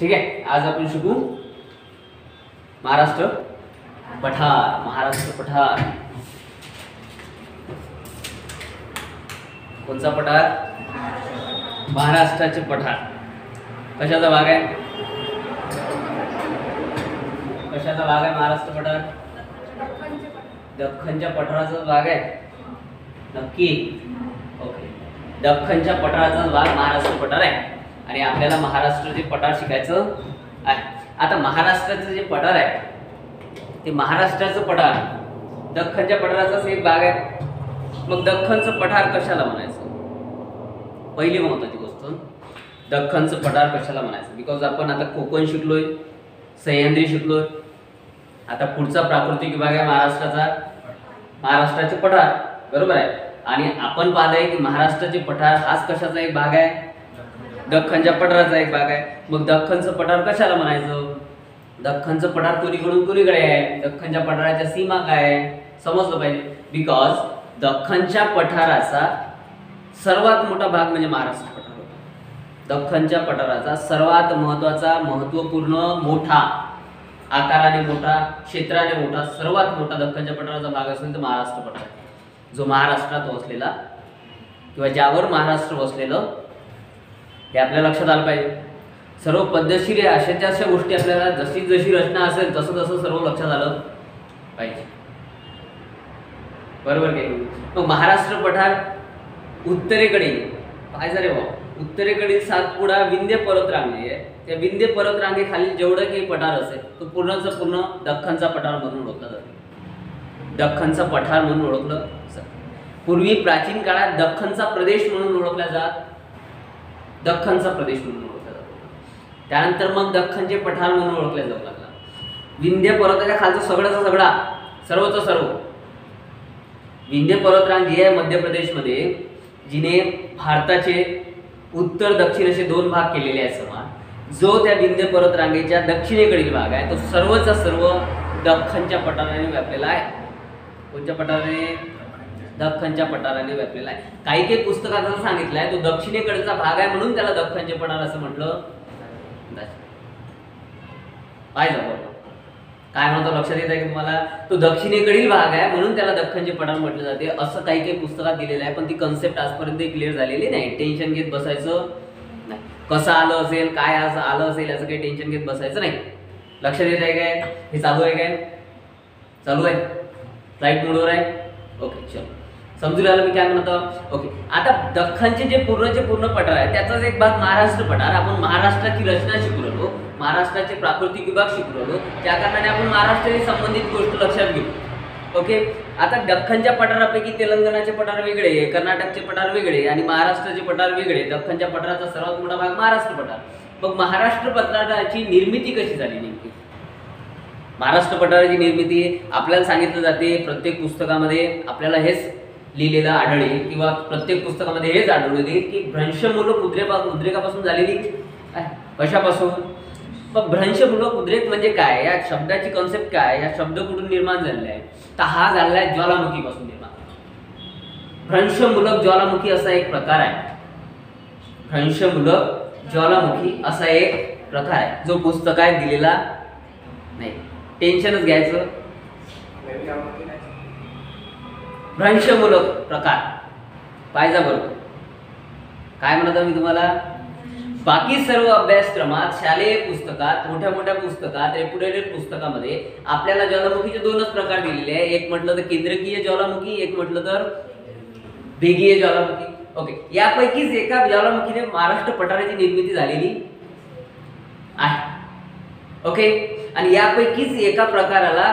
ठीक आहे, आज आपण शिकू महाराष्ट्र पठार. महाराष्ट्र पठार कोणचा पठार? महाराष्ट्राचे पठार. कशाचा भाग आहे? कशाचा भाग आहे महाराष्ट्र पठार? दख्खनच्या पठाराचा भाग आहे. नक्की? ओके, दख्खनच्या पठाराचा भाग महाराष्ट्र पठार आहे आणि आपल्याला महाराष्ट्राचे पठार शिकायचं आहे. आता महाराष्ट्राचं जे पठार आहे ते महाराष्ट्राचं पठार दख्खनच्या पठाराचाच एक भाग आहे. मग दख्खनचं पठार कशाला म्हणायचं? पहिली महत्त्वाची गोष्ट, दख्खनचं पठार कशाला म्हणायचं? बिकॉज आपण आता कोकण शिकलोय, सह्याद्री शिकलोय. आता पुढचा प्राकृतिक विभाग आहे महाराष्ट्राचा, महाराष्ट्राचे पठार, बरोबर आहे. आणि आपण पाहिलंय की महाराष्ट्राचे पठार हाच कशाचा एक भाग आहे? दख्खनच्या पठाराचा एक भाग आहे. मग दख्खनचं पठार कशाला म्हणायचं? दख्खनचं पठार कोणीकडून कोणीकडे आहे? दख्खनच्या पठाराच्या सीमा काय आहे समजलं पाहिजे. बिकॉज दख्खनच्या पठाराचा सर्वात मोठा भाग म्हणजे महाराष्ट्र पठार होता. दख्खनच्या पठाराचा सर्वात महत्त्वाचा, महत्त्वपूर्ण, मोठा, आकाराने मोठा, क्षेत्राने मोठा, सर्वात मोठा दख्खनच्या पठाराचा भाग असेल तर महाराष्ट्र पठार, जो महाराष्ट्रात वसलेला किंवा ज्यावर महाराष्ट्र वसलेलं, हे आपल्या लक्षात आलं पाहिजे. सर्व पद्धतशीर आहे, अशा गोष्टी आपल्याला जशी जशी रचना असेल तसं तसं सर्व लक्षात आलं पाहिजे, बरोबर की? मग महाराष्ट्र पठार उत्तरेकडे पाहायचं रे भाऊ. उत्तरेकडील सातपुडा विंध्य पर्वतरांगे आहे. त्या विंध्य पर्वतरांगेखाली जेवढं काही पठार असेल तो पूर्णचा पूर्ण दख्खनचा पठार म्हणून ओळखला जातो. दख्खनचा पठार म्हणून ओळखलं जातं. पूर्वी प्राचीन काळात दख्खनचा प्रदेश म्हणून ओळखला जात, दख्खनचा प्रदेश म्हणून ओळखला जातो. त्यानंतर मग दख्खनचे पठार म्हणून ओळखले जाऊ लागला. विंध्य पर्वताच्या खालचा सगळ्याचा सगळा, सर्वचा सर्व विंध्य पर्वतरांग जी आहे मध्य प्रदेशमध्ये, जिने भारताचे उत्तर दक्षिण असे दोन भाग केलेले आहेत समान, जो त्या विंध्य पर्वतरांगेच्या दक्षिणेकडील भाग आहे तो सर्वचा सर्व दख्खनच्या पठाराने व्यापलेला आहे. कोणत्या पठाराने? दख्खनच्या पठाराने व्यापलेला आहे. काही काही पुस्तकात असं सांगितलं आहे तो दक्षिणेकडचा भाग आहे म्हणून त्याला दख्खनचे पठार असं म्हटलं. पाहिजे काय म्हणतो लक्षात येत आहे की तुम्हाला? तो दक्षिणेकडील भाग आहे म्हणून त्याला दख्खनचे पठार म्हटलं जाते, असं काही काही पुस्तकात दिलेलं आहे. पण ती कन्सेप्ट आजपर्यंत क्लिअर झालेली नाही. टेन्शन घेत बसायचं नाही. कसं आलं असेल, काय असं आलं असेल याचं काही टेन्शन घेत बसायचं नाही. लक्षात येत आहे काय? हे चालू आहे काय? चालू आहे? फ्लाईट मोडवर आहे? ओके, चलो समजून आलं मी काय म्हणतो. ओके, आता दख्खनचे जे पूर्ण पठार आहे त्याचाच एक भाग महाराष्ट्र पठार. आपण महाराष्ट्राची रचना शिकलो, महाराष्ट्राचे प्राकृतिक विभाग शिकलो, त्या कारणाने आपण महाराष्ट्राशी संबंधित गोष्ट लक्षात घेऊ. ओके, आता दख्खनच्या पठारापैकी तेलंगणाचे पठार वेगळे, कर्नाटकचे पठार वेगळे आणि महाराष्ट्राचे पठार वेगळे. दख्खनच्या पठाराचा सर्वात मोठा भाग महाराष्ट्र पठार. मग महाराष्ट्र पठाराची निर्मिती कशी झाली नेमकी? महाराष्ट्र पठाराची निर्मिती आपल्याला सांगितलं जाते, प्रत्येक पुस्तकामध्ये आपल्याला हेच लिहिलेलं आढळेल किंवा प्रत्येक पुस्तकामध्ये हेच आढळून येईल की भ्रंशमूलक उद्रेकापासून झालेली आहे. कशापासून? पण भ्रंशमूलक उद्रेक म्हणजे काय? या शब्दाची कॉन्सेप्ट काय? या शब्द कुठून निर्माण झालेला आहे? तर हा झालेला आहे ज्वालामुखीपासून निर्माण. भ्रंशमूलक ज्वालामुखी असा एक प्रकार आहे. भ्रंशमूलक ज्वालामुखी असा एक प्रकार आहे जो पुस्तकात दिलेला नाही. टेन्शनच घ्यायचं. भ्रंशमूलक प्रकार पाहिजे बरोबर. काय म्हणतो मी तुम्हाला? बाकी सर्व अभ्यासक्रमात, शालेय पुस्तकात, मोठ्या मोठ्या पुस्तकात, रेप्युटेड पुस्तकामध्ये आपल्याला ज्वालामुखीचे दोनच प्रकार दिलेले आहे. एक म्हटलं तर केंद्रकीय ज्वालामुखी, एक म्हटलं तर भेगीय ज्वालामुखी. ओके, यापैकीच एका ज्वालामुखीने महाराष्ट्र पठाराची निर्मिती झालेली आहे. ओके, आणि यापैकीच एका प्रकाराला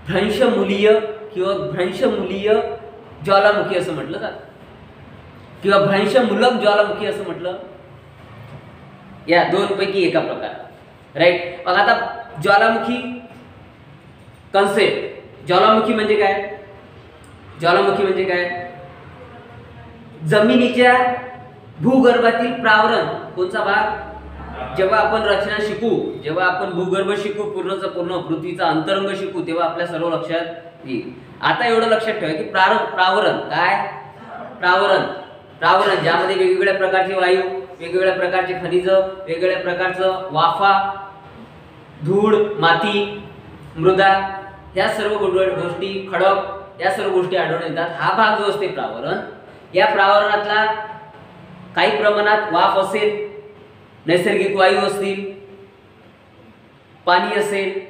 भ्रंशमूलीय किंवा भ्रंशमूलीय ज्वालामुखी असं म्हटलं जातं किंवा भ्रंशमूलक ज्वालामुखी असं म्हटलं. या दोन पैकी एका प्रकार, राईट. मग आता ज्वालामुखी कन्सेप्ट. ज्वालामुखी म्हणजे काय? ज्वालामुखी म्हणजे काय? जमिनीच्या भूगर्भातील प्रावरण. कोणचा भाग? जेव्हा आपण रचना शिकू, जेव्हा आपण भूगर्भ शिकू, पूर्णचा पूर्ण पृथ्वीचा अंतरंग शिकू, तेव्हा आपल्या सर्व लक्षात येईल. आता एवढं लक्षात ठेवा की प्रावरण काय? प्रावरण ज्यामध्ये वेगवेगळ्या प्रकारचे वायू वेगवेगळ्या प्रकारचे खनिज, वेगवेगळ्या प्रकारचं वाफा, धूळ, माती, मृदा, ह्या सर्व गोष्टी, खडक, या सर्व गोष्टी आढळून येतात. हा भाग जो असते प्रावरण, या प्रावरणातला काही प्रमाणात वाफ असेल, नैसर्गिक वायू असतील, पाणी असेल,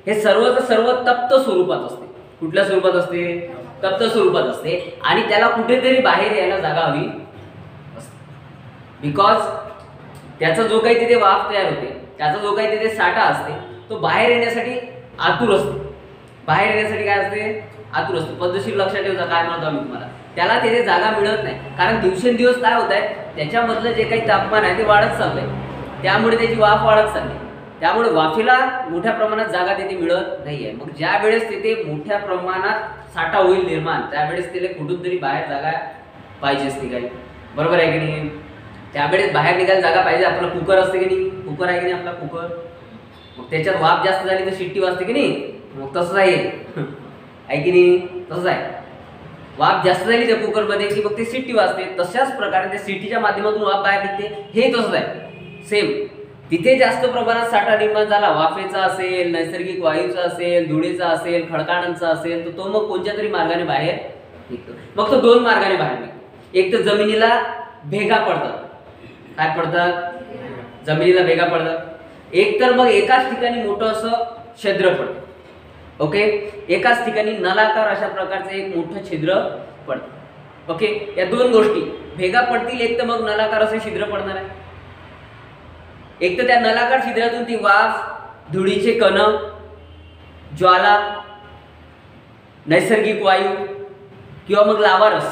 हे सर्वच सर्व तप्त स्वरूपात असते. कुठल्या स्वरूपात असते? तप्त स्वरूपात असते. आणि त्याला कुठेतरी बाहेर यायला जागा हवी असते. बिकॉज त्याचा जो काही तिथे वाफ तयार होते, त्याचा जो काही तिथे साठा असते, तो बाहेर येण्यासाठी आतुर असतो. बाहेर येण्यासाठी काय असते? आतुर असतो. पद्धतशीर लक्षात ठेवता काय म्हणतो आम्ही तुम्हाला, त्याला तिथे जागा मिळत नाही. कारण दिवसेंदिवस काय होत आहे, त्याच्यामधलं जे काही तापमान आहे ते वाढत चाललंय, त्यामुळे त्याची वाफ वाढत चालली. त्यामुळे वाफेला मोठ्या प्रमाणात जागा तिथे मिळत नाहीये. मग ज्या वेळेस तिथे मोठ्या प्रमाणात साठा होईल निर्माण, त्यावेळेस तिथे कुठून तरी बाहेर जागा पाहिजेच निघाली. बरोबर आहे की नाही? त्यावेळेस बाहेर निघायला जागा पाहिजे. आपला कुकर असते की नाही? कुकर आहे की नाही आपला कुकर? मग त्याच्यात वाफ जास्त झाली तर शिट्टी वाजते की नाही? मग तसंच आहे की नाही? तसंच आहे. वाफ जास्त झाली त्या कुकरमध्ये की मग ते शिट्टी वाजते. तशाच प्रकारे त्या शिट्टीच्या माध्यमातून वाफ बाहेर निघते. हे तसंच आहे सेम. तिथे जास्त प्रमाणात साठा निर्माण झाला, वाफेचा असेल, नैसर्गिक वायूचा असेल, धुळीचा असेल, खडकाळांचा असेल, तर तो मग कोणत्या तरी मार्गाने बाहेर निघतो. मग तो दोन मार्गाने बाहेर निघतो. एक तर जमिनीला भेगा पडतात. काय पडतात? जमिनीला भेगा पडतात. एक तर मग एकाच ठिकाणी मोठं असं छिद्र पडतं. ओके, एकाच ठिकाणी नलाकार अशा प्रकारचं एक मोठं छिद्र पडतं. ओके, या दोन गोष्टी भेगा पडतील. एक तर मग नलाकार असं छिद्र पडणार आहे. एक तर त्या नलाकार छिद्रातून ती वाफ, धुळीचे कण, ज्वाला, नैसर्गिक वायू किंवा मग लावारस,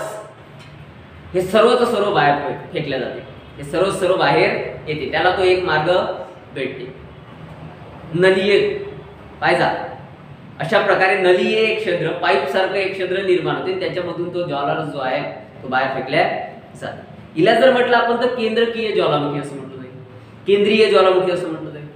हे सर्वच सर्व बाहेर फेकल्या जाते. हे सर्व बाहेर येते. त्याला तो एक मार्ग भेटते. नलिये पाहिजा अशा प्रकारे नलिये एक छिद्र, पाईप सारखं एक छिद्र निर्माण होते. त्याच्यामधून तो ज्वालारस जो आहे तो बाहेर फेकल्या जातो. हिला जर म्हटलं आपण तर केंद्रकीय ज्वालामुखी असं म्हटलं जाईल, केंद्रीय ज्वालामुखी असं म्हटलं जाईल.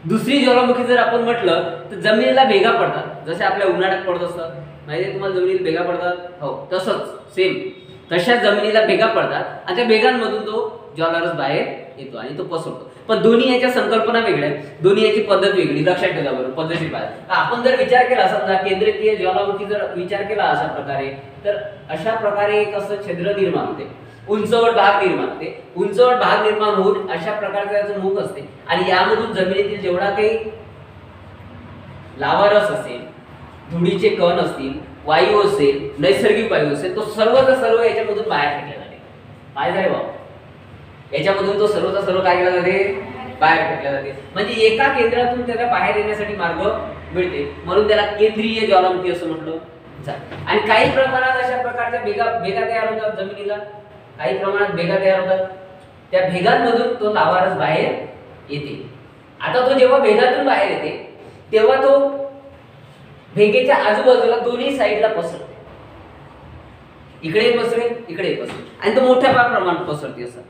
दुसरी ज्वालामुखी जर आपण म्हटलं तर जमिनीला भेगा पडतात. जसे आपल्या उन्हाळ्यात पडत असतात, माहिती आहे तुम्हाला जमिनीला भेगा पडतात? हो, तसंच सेम तशा जमिनीला भेगा पडतात आणि त्या भेगांमधून तो ज्वालारस बाहेर येतो आणि तो पसरतो. पण दोन्ही याच्या संकल्पना वेगळ्या, दोन्ही याची पद्धत वेगळी. लक्षात ठेवा बरोबर, पद्धतशीर पाहिजे. आपण जर विचार केला, समजा केंद्रकीय ज्वालामुखी जर विचार केला अशा प्रकारे, तर अशा प्रकारे एक असं छिद्र निर्माण होते, उंचवट भाग निर्माण होते. उंचवट भाग निर्माण होऊन अशा प्रकारचं याचं मुख असते आणि यामधून जमिनीतील जेवढा काही लावारस असेल, धुळीचे कण असतील, वायू असेल, नैसर्गिक वायू असेल, तो सर्व याच्यामधून बाहेर फेकला जाते. पाहिजे रे बाबा, याच्यामधून तो सर्व काय केला जाते? बाहेर फेकला जाते. म्हणजे एका केंद्रातून त्याला बाहेर येण्यासाठी मार्ग मिळते, म्हणून त्याला केंद्रीय ज्वालामुखी असं म्हटलं जातं. आणि काही प्रमाणात अशा प्रकारच्या भेगा तयार होतात जमिनीला, काही प्रमाणात भेगा तयार होतात. त्या भेगांमधून तो लावारस बाहेर येते. आता तो जेव्हा भेगातून बाहेर येते तेव्हा तो भेगेच्या आजूबाजूला दोन्ही साईडला पसरते. इकडे पसरेल, इकडे पसरेल आणि तो मोठ्या प्रमाणात पसरते असं.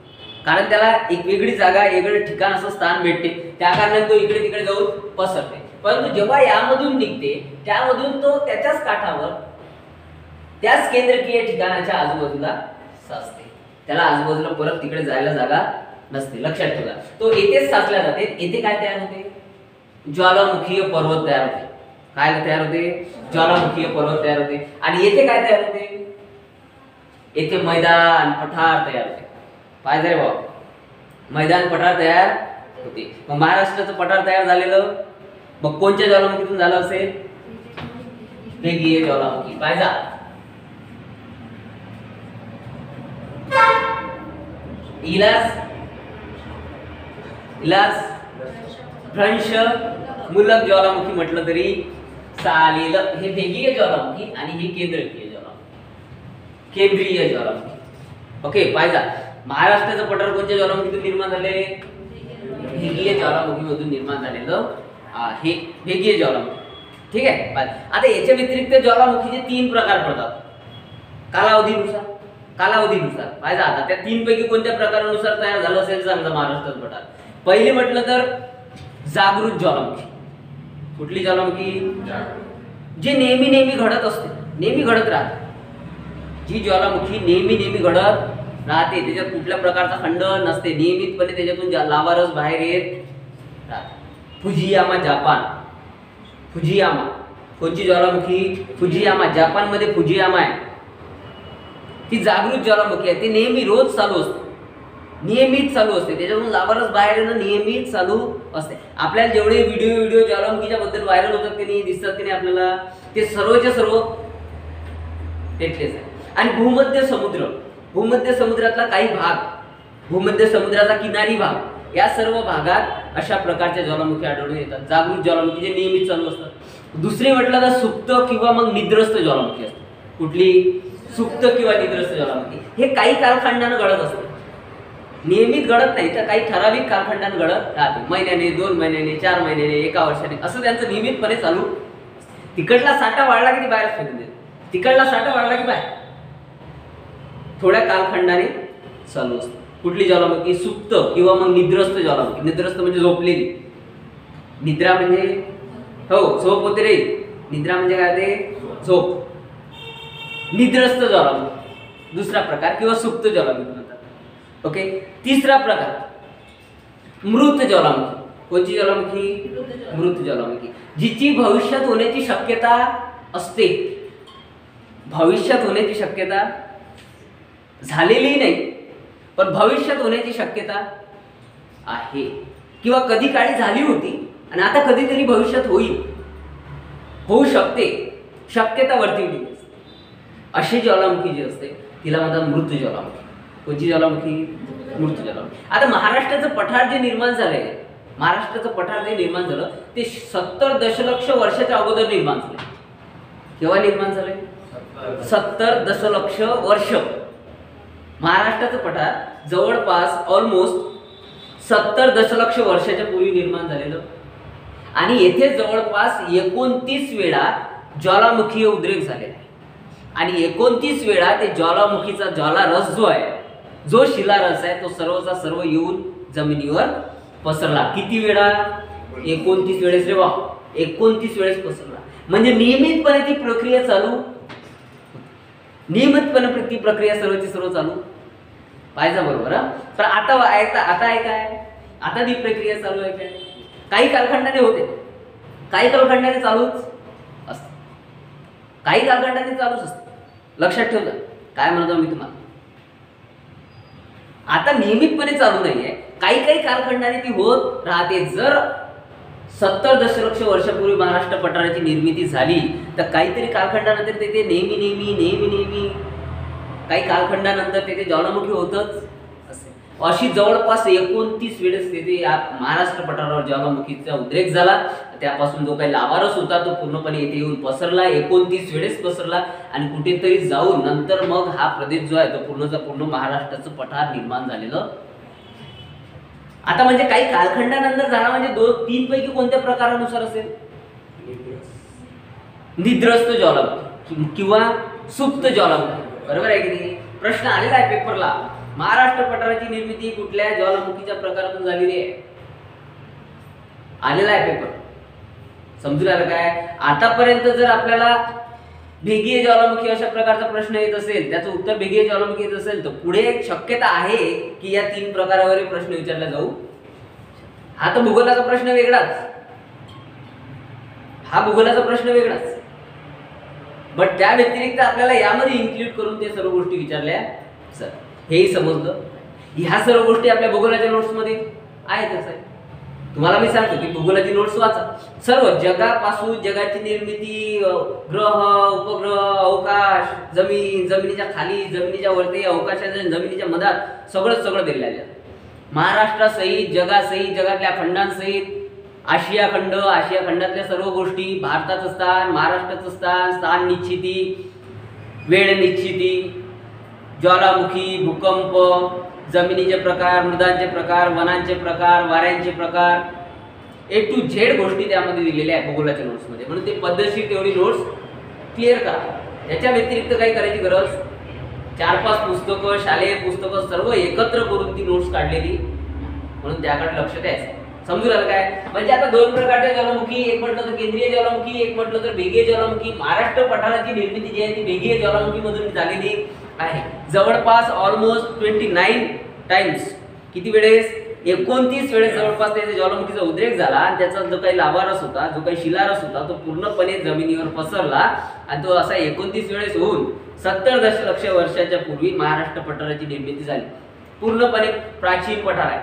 कारण त्याला एक वेगळी जागा, वेगळं ठिकाण असं स्थान भेटते, त्या कारणाने तो इकडे तिकडे जाऊन पसरते. परंतु जेव्हा यामधून निघते त्यामधून तो त्याच्याच काठावर, त्याच केंद्रकीय ठिकाणाच्या आजूबाजूला साचते. त्याला आजूबाजूला परत तिकडे जायला जागा नसते. लक्षात ठेवा, तो येथेच साचल्या जाते. येथे काय तयार होते? ज्वालामुखीय पर्वत तयार होते. काय तयार होते? ज्वालामुखीय पर्वत तयार होते. आणि येथे काय तयार होते? येथे मैदान, पठार तयार होते. पाहिजे रे बाबा, मैदान, पठार तयार होते. मग महाराष्ट्राचं पठार तयार झालेलं मग कोणत्या ज्वालामुखीतून झालं असेल? भेगीय ज्वालामुखी. पाहिजा इलास भ्रंश मूलक ज्वालामुखी म्हटलं तरी चालेल. हे भेगीय ज्वालामुखी आणि ही केंद्रकीय ज्वालामुखी, केंद्रीय ज्वालामुखी. ओके, पाहिजा महाराष्ट्राचं पठार कोणत्या ज्वालामुखीतून निर्माण झाले? भेगीय ज्वालामुखीमधून निर्माण झालेलं हे भेगीय ज्वालामुखी. ठीक आहे. आता याच्या व्यतिरिक्त ज्वालामुखीचे 3 प्रकार पडतात कालावधीनुसार. पाहिजे आता त्या 3 पैकी कोणत्या प्रकारानुसार तयार झालं असेल समजा महाराष्ट्राचं पठार. पहिली म्हटलं तर जागृत ज्वालामुखी. कुठली ज्वालामुखी? जी नेहमी घडत असते, नेहमी घडत राहते. जी ज्वालामुखी नेहमी घडत राहते, त्याच्यात कुठल्या प्रकारचा खंड नसते, नियमितपणे त्याच्यातून लावारस बाहेर येत राहते. फुजियामा जापान, फुजियामा कोणची ज्वालामुखी? फुजियामा, जापानमध्ये फुजियामा आहे. ती जागृत ज्वालामुखी आहे, ती नेहमी रोज चालू असते, नियमित चालू असते, त्याच्यातून लावारस बाहेर येणं नियमित चालू असते. आपल्याला जेवढे व्हिडिओ ज्वालामुखीच्या बद्दल व्हायरल होतात की नाही, दिसतात की नाही आपल्याला, ते सर्वच्या सर्व तेथलेच आहे. आणि भूमध्य समुद्रातला काही भाग, भूमध्य समुद्राचा किनारी भाग, या सर्व भागात अशा प्रकारच्या ज्वालामुखी आढळून येतात, जागृत ज्वालामुखी जे नेहमीच चालू असतात. दुसरी म्हटलं तर सुप्त किंवा मग निद्रस्त ज्वालामुखी असते. कुठली? सुप्त किंवा निद्रस्त ज्वालामुखी. हे काही कालखंडानं घडत असते, नियमित घडत नाही, तर काही ठराविक कालखंडानं घडत राहते. महिन्याने, 2 महिन्याने, 4 महिन्याने, 1 वर्षाने, असं त्यांचं नियमितपणे चालू. तिकडला साठा वाढला की ती बाहेर फेकून देते, तिकडला साठा वाढला की बाहेर, थोड्या कालखंडाने चालू असते. कुठली ज्वालामुखी? सुप्त किंवा मग निद्रस्त ज्वालामुखी. निद्रस्त म्हणजे झोपलेली, निद्रा म्हणजे हो झोप होते रे, निद्रा म्हणजे काय ते? झोप. निद्रस्त ज्वालामुखी दुसरा प्रकार किंवा सुप्त ज्वालामुखी म्हणतात. ओके. तिसरा प्रकार मृत ज्वालामुखी. कोणती ज्वालामुखी? मृत ज्वालामुखी, जिची भविष्यात होण्याची शक्यता असते, भविष्यात होण्याची शक्यता झालेली नाही पण भविष्यात होण्याची शक्यता आहे, किंवा कधी काळी झाली होती आणि आता कधीतरी भविष्यात होऊ शकते, शक्यता वर्तवली असते. अशी ज्वालामुखी जी असते तिला म्हणतात मृत ज्वालामुखी. कोणती ज्वालामुखी? मृत ज्वालामुखी. आता महाराष्ट्राचं पठार जे निर्माण झालंय, महाराष्ट्राचं पठार जे निर्माण झालं ते 70 दशलक्ष वर्षाच्या अगोदर निर्माण झाले. केव्हा निर्माण झाले? 70 दशलक्ष वर्ष. महाराष्ट्राचं पठार जवळपास ऑलमोस्ट 70 दशलक्ष वर्षाच्या पूर्वी निर्माण झालेलं, आणि येथे जवळपास 29 वेळा ज्वालामुखीय उद्रेक झालेला आहे. आणि 29 वेळा ते ज्वालामुखीचा ज्वालारस जो आहे, जो शिलारस आहे, तो सर्वचा सर्व येऊन जमिनीवर पसरला. किती वेळा? 29 वेळेस रे वा, 29 वेळेस पसरला. म्हणजे नियमितपणे ती प्रक्रिया चालू, नियमितपणे ती प्रक्रिया सर्वची सर्व चालू पाहिजे, बरोबर. तर आता आहे काय? आता ती प्रक्रिया चालू आहे काय? काही कालखंडाने होते, काही कालखंडाने चालूच असते, काही कालखंडाने चालूच असते. लक्षात ठेवलं काय म्हणतो मी तुम्हाला? आता नियमितपणे चालू नाहीये, काही कालखंडाने ती होत राहते. जर 70 दशलक्ष वर्षापूर्वी महाराष्ट्र पठाराची निर्मिती झाली तर काहीतरी कालखंडानंतर तेथे नेहमी काही कालखंडानंतर तेथे ज्वालामुखी होतच असे. अशी जवळपास 29 वेळेस तेथे या महाराष्ट्र पठारावर ज्वालामुखीचा उद्रेक झाला. त्यापासून जो काही लावारस होता तो पूर्णपणे येथे येऊन पसरला, 29 वेळेस पसरला, आणि कुठेतरी जाऊन नंतर मग हा प्रदेश जो आहे तो पूर्णचा पूर्ण महाराष्ट्राचं पठार निर्माण झालेलं. आता म्हणजे काही कालखंडानंतर झाला म्हणजे 2-3 पैकी कोणत्या प्रकारानुसार असेल? निद्रस्त ज्वालामुखी किंवा सुप्त ज्वालामुखी, बरोबर आहे की नाही? प्रश्न आलेला आहे पेपरला, महाराष्ट्र पठाराची निर्मिती कुठल्या ज्वालामुखीच्या प्रकारातून झालेली आहे? आलेला आहे पेपर. समजून आलं काय? आतापर्यंत जर आपल्याला भेगीय ज्वालामुखी अशा प्रकारचा प्रश्न येत असेल, त्याचं उत्तर भेगीय ज्वालामुखी येत असेल, तर पुढे एक शक्यता आहे की या 3 प्रकारावर प्रश्न विचारला जाऊ. हा तर भूगोलाचा प्रश्न वेगळाच, बट त्या व्यतिरिक्त आपल्याला यामध्ये इन्क्लूड करून ते सर्व गोष्टी विचारल्या सर, हेही समजलं. ह्या सर्व गोष्टी आपल्या भूगोलाच्या नोट्समध्ये आहेतच आहे. तुम्हाला मी सांगतो की भूगोलाची नोट्स वाचा. सर्व जगापासून, जगाची निर्मिती, ग्रह, उपग्रह, अवकाश, जमीन, जमिनीच्या खाली, जमिनीच्या वरती, अवकाशाच्या, जमिनीच्या मधात सगळं दिलेलं आहे. महाराष्ट्रासहित, जगासहित, जगातल्या खंडांसहित, आशिया खंडातल्या सर्व गोष्टी, भारताचं स्थान, महाराष्ट्राचं स्थान निश्चिती, वेळ निश्चिती, ज्वालामुखी, भूकंप, जमिनीचे प्रकार, मृदांचे प्रकार, वनांचे प्रकार, वाऱ्यांचे प्रकार, A to Z गोष्टी त्यामध्ये दिलेल्या आहेत भूगोलाच्या नोट्समध्ये. म्हणून ते पद्धतशीर तेवढी नोट्स क्लिअर करा. याच्या व्यतिरिक्त काही करायची गरज, 4-5 पुस्तकं, शालेय पुस्तकं सर्व एकत्र करून ती नोट्स काढलेली, म्हणून त्याकडे लक्ष द्यायचं. समजून आलं काय? म्हणजे आता 2 प्रकारच्या ज्वालामुखी, एक म्हटलं तर केंद्रीय ज्वालामुखी, एक म्हटलं तर भेगीय ज्वालामुखी. महाराष्ट्र पठाराची निर्मिती जी आहे ती भेगीय ज्वालामुखी मधून झालेली आहे. जवळपास ऑलमोस्ट 29 टाइम्स, किती वेळेस 29 वेळेस जवळपास त्याच्या ज्वालामुखीचा उद्रेक झाला आणि त्याचा जो काही लावारस होता, जो काही शिलारस होता, तो पूर्णपणे जमिनीवर पसरला आणि तो असा 29 वेळेस होऊन 70 दशलक्ष वर्षाच्या पूर्वी महाराष्ट्र पठाराची निर्मिती झाली. पूर्णपणे प्राचीन पठार आहे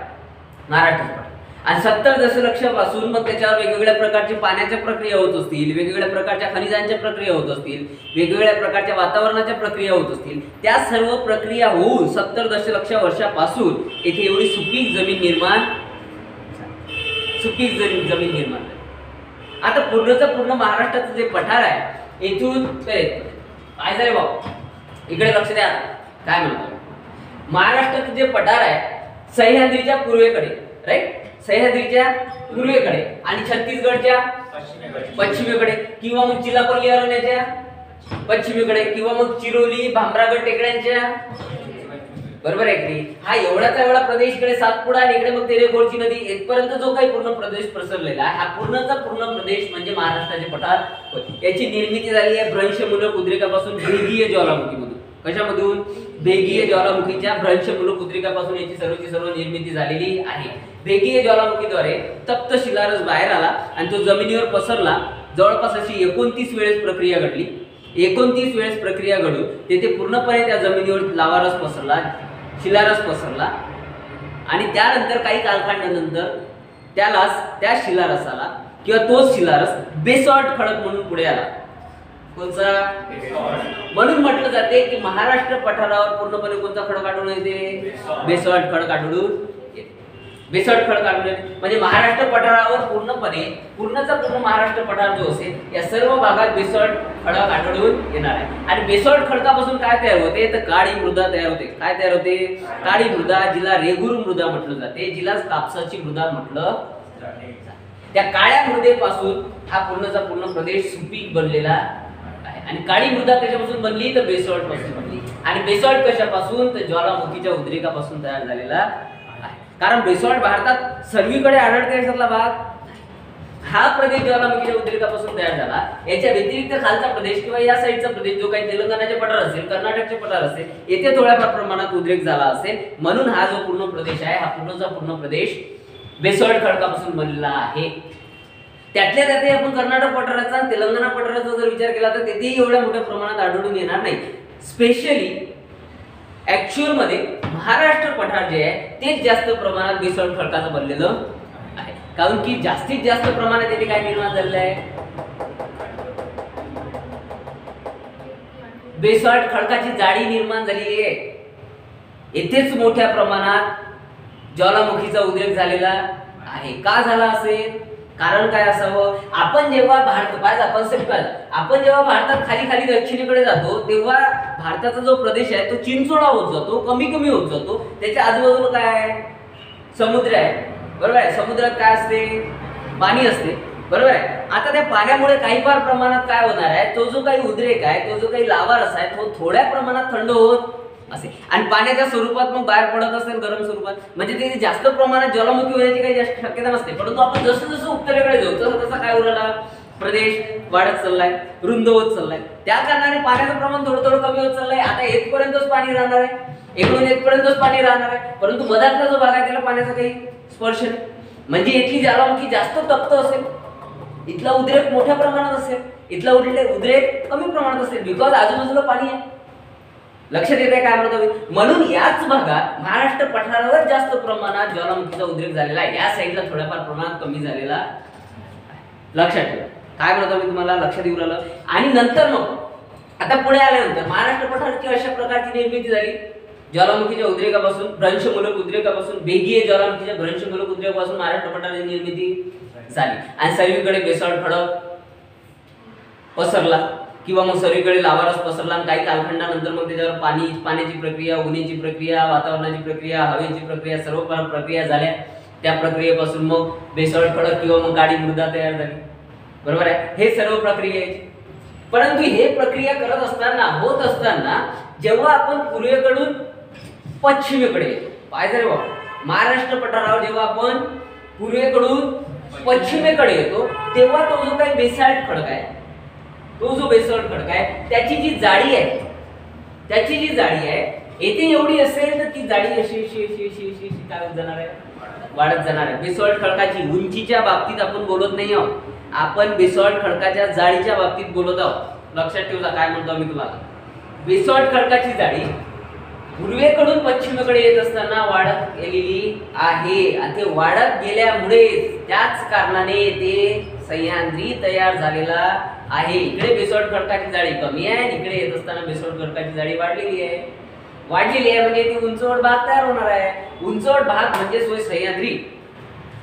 महाराष्ट्र पठार. आणि 70 दशलक्षापासून मग त्याच्यावर वेगवेगळ्या प्रकारची पाण्याच्या प्रक्रिया होत असतील, वेगवेगळ्या प्रकारच्या खनिजांच्या प्रक्रिया होत असतील, वेगवेगळ्या प्रकारच्या वातावरणाच्या प्रक्रिया होत असतील. त्या सर्व प्रक्रिया होऊन 70 दशलक्ष वर्षापासून येथे एवढी सुपीक जमीन निर्माण झाली. आता पूर्ण महाराष्ट्राचं जे पठार आहे येथून काय झाले भाऊ, इकडे लक्ष द्या. काय म्हणतो, महाराष्ट्राचं जे पठार आहे सह्याद्रीच्या पूर्वेकडे, राईट, सह्याद्रीच्या पूर्वेकडे आणि छत्तीसगडच्या पश्चिमेकडे किंवा मग चिलापल्ली अरण्याच्या पश्चिमेकडे किंवा मग चिरोली भामरागड टेकड्यांच्या, बरोबर आहे की. हा एवढा प्रदेश इकडे सातपुडा आणि इकडे मग तेरेखोलची नदी इथपर्यंत जो काही पूर्ण प्रदेश पसरलेला आहे, हा पूर्ण प्रदेश म्हणजे महाराष्ट्राचे पठार होय. याची निर्मिती झाली आहे भ्रंशमूलक उद्रेकापासून भेगीय ज्वालामुखीमधून. कशामधून? भेगीय ज्वालामुखीच्या भ्रंशमूलक उद्रेकापासून याची सर्व निर्मिती झालेली आहे. भेगीय ज्वालामुखीद्वारे तप्त शिलारस बाहेर आला आणि तो जमिनीवर पसरला. जवळपास अशी 29 वेळेस प्रक्रिया घडली. 29 वेळेस प्रक्रिया घडून तेथे पूर्णपणे त्या जमिनीवर लावारस पसरला, शिलारस पसरला आणि त्यानंतर काही कालखंडानंतर त्या शिलारसाला किंवा तोच शिलारस बेसॉल्ट खडक म्हणून पुढे आला. कोणता? म्हणून म्हटलं जाते की महाराष्ट्र पठारावर पूर्णपणे कोणता खडक आढळून येते? बेसॉल्ट खडक आढळून येते. बेसॉल्ट खडक आढळून येते म्हणजे महाराष्ट्र पठारावर पूर्ण महाराष्ट्र पठार जो असेल या सर्व भागात बेसॉल्ट खडक आढळून येणार आहे. आणि बेसॉल्ट खडकापासून काय तयार होते? तर काळी मृदा तयार होते. काय तयार होते? काळी मृदा, जिला रेगुर मृदा म्हटलं जाते, जिला कापसाची मृदा म्हटलं जाते. त्या काळ्या मृदेपासून हा पूर्ण प्रदेश सुपीक बनलेला आहे. आणि काळी मृदा कशापासून बनली? तर बेसॉल्ट पासून बनली. आणि बेसॉल्ट कशापासून? तर ज्वालामुखीच्या उद्रेकापासून तयार झालेला आहे. कारण बेसॉल्ट भारतात सर्वीकडे आढळते अशातला भाग हा प्रदेश ज्वालामुखीच्या उद्रेकापासून तयार झाला. याच्या व्यतिरिक्त खालचा प्रदेश किंवा या साईडचा प्रदेश जो काही तेलंगणाचे पठार असेल, कर्नाटकचे पठार असेल, येथे थोड्याफार प्रमाणात उद्रेक झाला असेल. म्हणून हा जो पूर्ण प्रदेश आहे हा पूर्ण प्रदेश बेसॉल्ट खडकापासून बनलेला आहे. त्यातल्या त्यात आपण कर्नाटक पठाराचा आणि तेलंगणा पठाराचा जर विचार केला तर तेथेही एवढ्या मोठ्या प्रमाणात आढळून येणार नाही. स्पेशली ऍक्च्युअल मध्ये महाराष्ट्र पठार जे आहे तेच जास्त प्रमाणात बेसॉल्ट खडकाचं बनलेलं आहे. कारण की जास्तीत जास्त प्रमाणात येथे काय निर्माण झालेलं आहे? बेसॉल्ट खडकाची जाडी निर्माण झालेली आहे. येथेच मोठ्या प्रमाणात ज्वालामुखीचा उद्रेक झालेला आहे. का झाला असेल? कारण काय असावं? आपण जेव्हा आपण जेव्हा भारतात खाली दक्षिणेकडे जातो तेव्हा भारताचा जो प्रदेश आहे तो चिंचोळा होत जातो, कमी होत जातो. त्याच्या आजूबाजूला काय आहे? समुद्र आहे, बरोबर आहे. समुद्रात काय असते? पाणी असते, बरोबर आहे. आता त्या पाण्यामुळे काही फार प्रमाणात काय होणार आहे? तो जो काही उद्रेक आहे, तो जो काही लावारस आहे, तो थोड्या प्रमाणात थंड होत असे आणि पाण्याच्या स्वरूपात मग बाहेर पडत असेल गरम स्वरूपात, म्हणजे ते जास्त प्रमाणात ज्वालामुखी होण्याची काही जास्त शक्यता नसते. परंतु आपण जसं उत्तरेकडे जाऊ तसं काय उरला? प्रदेश वाढत चाललाय, रुंद होत चाललाय. त्या कारणाने पाण्याचं प्रमाण थोडं कमी होत चाललंय. आता येथपर्यंतच पाणी राहणार आहे, इकडून येथपर्यंतच पाणी राहणार आहे. परंतु मधातला जो भाग आहे त्याला पाण्याचा काही स्पर्श नाही. म्हणजे इथली ज्वालामुखी जास्त तप्त असेल, इथला उद्रेक मोठ्या प्रमाणात असेल, इथला उद्रेक कमी प्रमाणात असेल, बिकॉज आजूबाजूला पाणी आहे. लक्षात येत आहे काय म्हणतो? म्हणून याच भागात महाराष्ट्र पठारावर जास्त प्रमाणात ज्वालामुखीचा उद्रेक झालेला आहे. या साईडला थोड्याफार प्रमाणात कमी झालेला आहे. लक्षात ठेवा काय म्हणतो मी तुम्हाला, लक्षात येऊ राहिलं. आणि नंतर मग आता पुढे आल्यानंतर महाराष्ट्र पठाराची अशा प्रकारची निर्मिती झाली. ज्वालामुखीच्या उद्रेकापासून, भ्रंशमूलक उद्रेकापासून, भेगीय ज्वालामुखीच्या भ्रंशमूलक उद्रेकापासून महाराष्ट्र पठाराची निर्मिती झाली. आणि सर्वीकडे बेसॉल्ट खडक पसरला किंवा मग सर्वीकडे लावारस पसरला. आणि काही कालखंडानंतर मग त्याच्यावर पाण्याची प्रक्रिया, उन्हाची प्रक्रिया, वातावरणाची प्रक्रिया, हवेची प्रक्रिया, सर्व प्रक्रिया झाल्या. त्या प्रक्रियेपासून मग बेसॉल्ट खडक किंवा मग काळी मृदा तयार झाली, बरोबर आहे. हे सर्व प्रक्रिया आहे. परंतु हे प्रक्रिया होत असताना जेव्हा आपण पूर्वेकडून पश्चिमेकडे येतो, पाहिजे रे बाबा, महाराष्ट्र पठारावर जेव्हा आपण पूर्वेकडून पश्चिमेकडे येतो तेव्हा तो जो काही बेसॉल्ट खडक आहे, त्याची जी जाडी आहे येथे एवढी असेल तर ती जाडी अशी अशी अशी अशी अशी अशी काय होत जाणार आहे, वाढत जाणार आहे. बेसॉल्ट खडकाची उंचीच्या बाबतीत आपण बोलत नाही आहोत, आपण बेसॉल्ट खडकाच्या जाडीच्या बाबतीत बोलत आहोत. लक्षात ठेवा काय म्हणतो मी तुम्हाला. बेसॉल्ट खडकाची जाडी पूर्वेकडून पश्चिमेकडे येत असताना वाढत गेलेली आहे आणि ते वाढत गेल्यामुळे त्याच कारणाने ते सह्याद्री तयार झालेला आहे. इकडे बेसॉल्ट खडकाची जाडी कमी आहे, इकडे येत असताना बेसॉल्ट खडकाची जाडी वाढलेली आहे. वाढलेली आहे म्हणजे ती उंचवट भाग तयार होणार आहे. उंचवट भाग म्हणजे सोय सह्याद्री.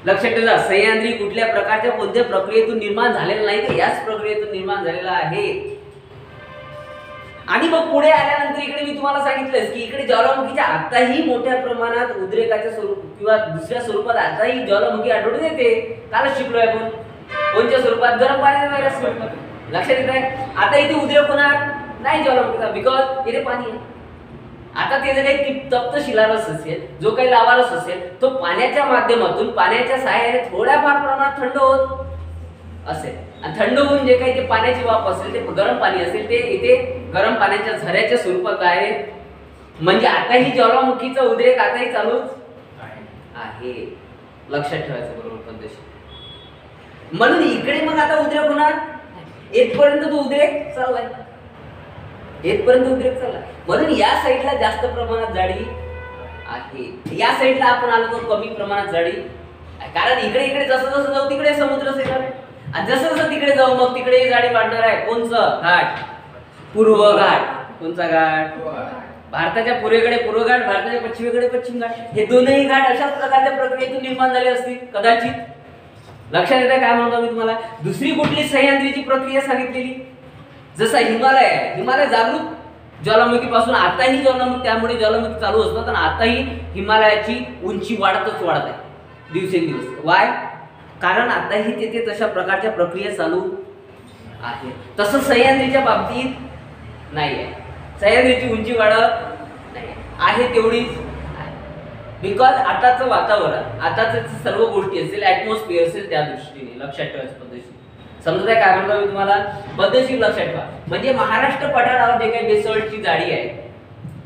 लक्षात ठेवा, सह्याद्री कुठल्या प्रकारच्या कोणत्या प्रक्रियेतून निर्माण झालेला नाही, तर याच प्रक्रियेतून निर्माण झालेला आहे. आणि मग पुढे आल्यानंतर इकडे मी तुम्हाला सांगितलंच की इकडे ज्वालामुखीच्या आताही मोठ्या प्रमाणात उद्रेकाच्या स्वरूप किंवा दुसऱ्या स्वरूपात आताही ज्वालामुखी आढळून येते. कालच शिकलोय आपण कोणत्या स्वरूपात, गरम पाण्याच्या स्वरूपात. लक्षात येत आहे. आता इथे उद्रेक होणार नाही ज्वालामुखीचा, बिकॉज इथे पाणी आहे. आता ते जर काही तप्त शिलारस असेल, जो काही लावारस असेल, तो पाण्याच्या माध्यमातून पाण्याच्या सहाय्याने थोड्याफार प्रमाणात थंड होत असेल आणि थंड होऊन जे काही ते पाण्याची वाफ असेल ते गरम पाणी असेल ते इथे गरम पाण्याच्या झऱ्याच्या स्वरूपात आहे. म्हणजे आताही ज्वालामुखीचा उद्रेक आताही चालूच आहे. लक्षात ठेवायचं बरोबर पद्धतशीर. म्हणून इकडे मग आता उद्रेक होणार, येथपर्यंत तो उद्रेक चाललाय, येथपर्यंत उद्रेक चाललाय. म्हणून या साईडला जास्त प्रमाणात जाडी आहे, या साईडला आपण आलो तर कमी प्रमाणात जाडी. कारण इकडे इकडे जसं जसं जाऊ तिकडे समुद्र येणार आहे आणि जसं जसं तिकडे जाऊ मग तिकडे जाडी वाढणार आहे. कोणचं घाट? पूर्व घाट. कोणचा घाट? भारताच्या पूर्वेकडे पूर्व घाट, भारताच्या पश्चिमेकडे पश्चिम घाट. हे दोनही घाट अशाच प्रकारच्या प्रक्रियेतून निर्माण झाले असतील कदाचित. लक्षात येतं काय म्हणतो मी तुम्हाला. दुसरी कुठली सह्याद्रीची प्रक्रिया सांगितलेली, जसं हिमालय आहे, हिमालय जागृत ज्वालामुखीपासून आताही ज्वालामुखी, त्यामुळे ज्वालामुखी चालू असतात आणि आताही हिमालयाची उंची वाढतच वाढत आहे दिवसेंदिवस. वाय? कारण आताही तेथे तशा प्रकारच्या प्रक्रिया चालू आहे. तसं सह्याद्रीच्या बाबतीत नाही आहे. सह्याद्रीची उंची वाढत नाही आहे, तेवढीच आहे. बिकॉज आताचं वातावरण, आताच सर्व गोष्टी असेल, ऍटमॉस्फिअर असेल, त्या दृष्टीने लक्षात ठेवायचं पद्धतशीर. समजत आहे काय म्हणतो मी तुम्हाला. पद्धतशीर लक्षात ठेवा. म्हणजे महाराष्ट्र पठारावर जे काही बेसॉल्टची जाडी आहे,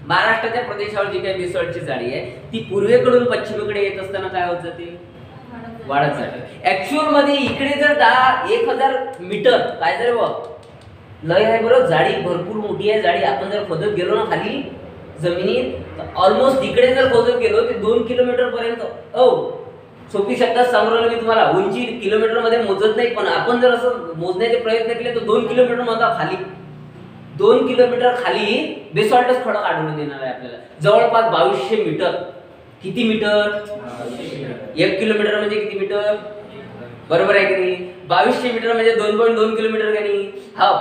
महाराष्ट्राच्या प्रदेशावर जी काही बेसॉल्टची जाडी आहे, ती पूर्वेकडून पश्चिमेकडे येत असताना काय होत जाते, वाढत जाते. ऍक्च्युअल मध्ये इकडे जर 1000 मीटर काय जर लय आहे बरोबर, जाडी भरपूर मोठी आहे जाडी. आपण जर खोदत गेलो ना खाली जमिनीत, ऑलमोस्ट इकडे जर खोदत गेलो ते 2 किलोमीटर पर्यंत. सोपी शब्दात सांगू मी तुम्हाला, उंची किलोमीटर मध्ये मोजत नाही, पण आपण जर असं मोजण्याचे प्रयत्न केले तर 2 किलोमीटर मध्ये खाली, 2 किलोमीटर खाली बेसॉल्टच खडक आढळून येणार आहे आपल्याला. जवळपास 2200 मीटर. किती मीटर? 1 किलोमीटर म्हणजे किती मीटर? बरोबर आहे की नाही. 2200 मीटर म्हणजे 2.2 किलोमीटर का नाही. हा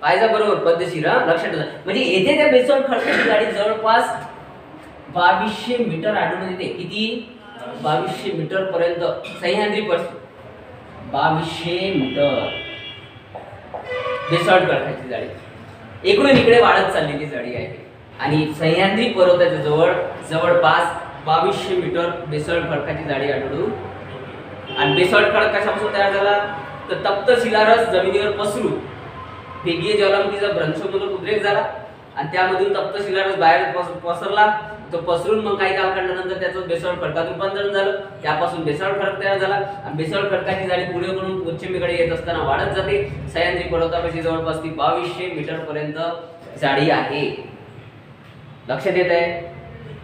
पाहिजे बरोबर पद्धतशीर. लक्षात ठेवा. म्हणजे येथे त्या बेसॉल्ट खडकाची जाडी जवळपास 2200 मीटर आढळून येते. किती? 2200 मीटर पर्यंत. सह्याद्री पासून 2200 मीटर बेसॉल्ट खडकाची जाडी इकडून इकडे वाढत चाललेली जाडी आहे. आणि सह्याद्री पर्वताच्या जवळ जवळपास 2200 मीटर बेसॉल्ट खडकाची जाडी आढळून. आणि बेसॉल्ट खडक कशापासून तयार झाला तर तप्त शिलारस जमिनीवर पसरून भेगीय ज्वालामुखीचा भ्रंशमूलक उद्रेक झाला आणि त्यामधून तप्त शिलारस बाहेर पसरला. तो पसरून मग काही कालखंडानंतर त्याचं बेसॉल्ट खडकात रूपांतरण झालं. त्यापासून बेसॉल्ट खडक तयार झाला आणि बेसॉल्ट खडकाची जाडी पूर्वेकडून पश्चिमेकडे येत असताना वाढत जाते. सह्याद्री पर्वतापाशी जवळपास ती 2200 मीटर पर्यंत जाडी आहे. लक्षात येत आहे.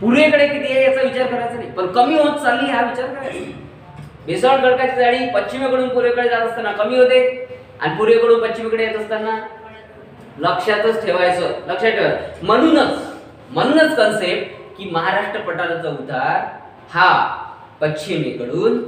पूर्वेकडे किती आहे याचा विचार करायचा नाही, पण कमी होत चालली हा विचार करायचा. बेसॉल्ट खडकाची जाडी पश्चिमेकडून पूर्वेकडे जात असताना कमी होते आणि पूर्वेकडून पश्चिमेकडे येत असताना लक्षातच ठेवायचं. लक्षात ठेवायचं. म्हणूनच कन्सेप्ट की महाराष्ट्र पठाराचा उतार हा पश्चिमेकडून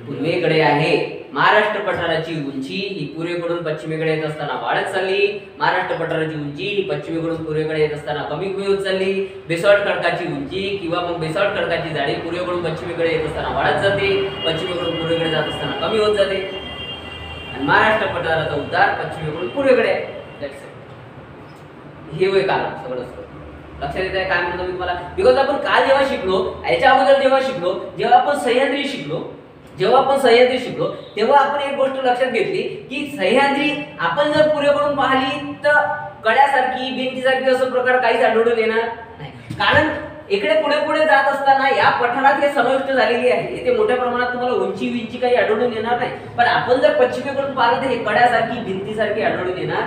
पूर्वेकडे आहे. महाराष्ट्र पठाराची उंची ही पूर्वेकडून पश्चिमेकडे येत असताना वाढत चालली. महाराष्ट्र पठाराची उंची ही पश्चिमेकडून पूर्वेकडे येत असताना कमी होत चालली. बेसॉल्ट खडकाची उंची किंवा मग बेसॉल्ट खडकाची जाडी पूर्वेकडून पश्चिमेकडे येत असताना वाढत जाते, पश्चिमेकडून पूर्वेकडे जात असताना कमी होत जाते. आणि महाराष्ट्र पठाराचा उतार पश्चिमेकडून पूर्वेकडे आहे. हे होय कारण सगळं. लक्षात येत आहे काय म्हणतो मी तुम्हाला. बिकॉज आपण काल जेव्हा शिकलो, याच्या अगोदर जेव्हा शिकलो, जेव्हा आपण सह्याद्री शिकलो तेव्हा आपण एक गोष्ट लक्षात घेतली की सह्याद्री आपण जर पूर्वेकडून पाहिली तर कड्यासारखी भिंतीसारखी असं प्रकार काहीच आढळून येणार नाही. कारण इकडे पुढे पुढे जात असताना या पठारात हे समाविष्ट झालेली आहे. इथे मोठ्या प्रमाणात तुम्हाला उंची काही आढळून येणार नाही, पण आपण जर पश्चिमेकडून पाहिलं तर हे कड्यासारखी भिंतीसारखी आढळून येणार.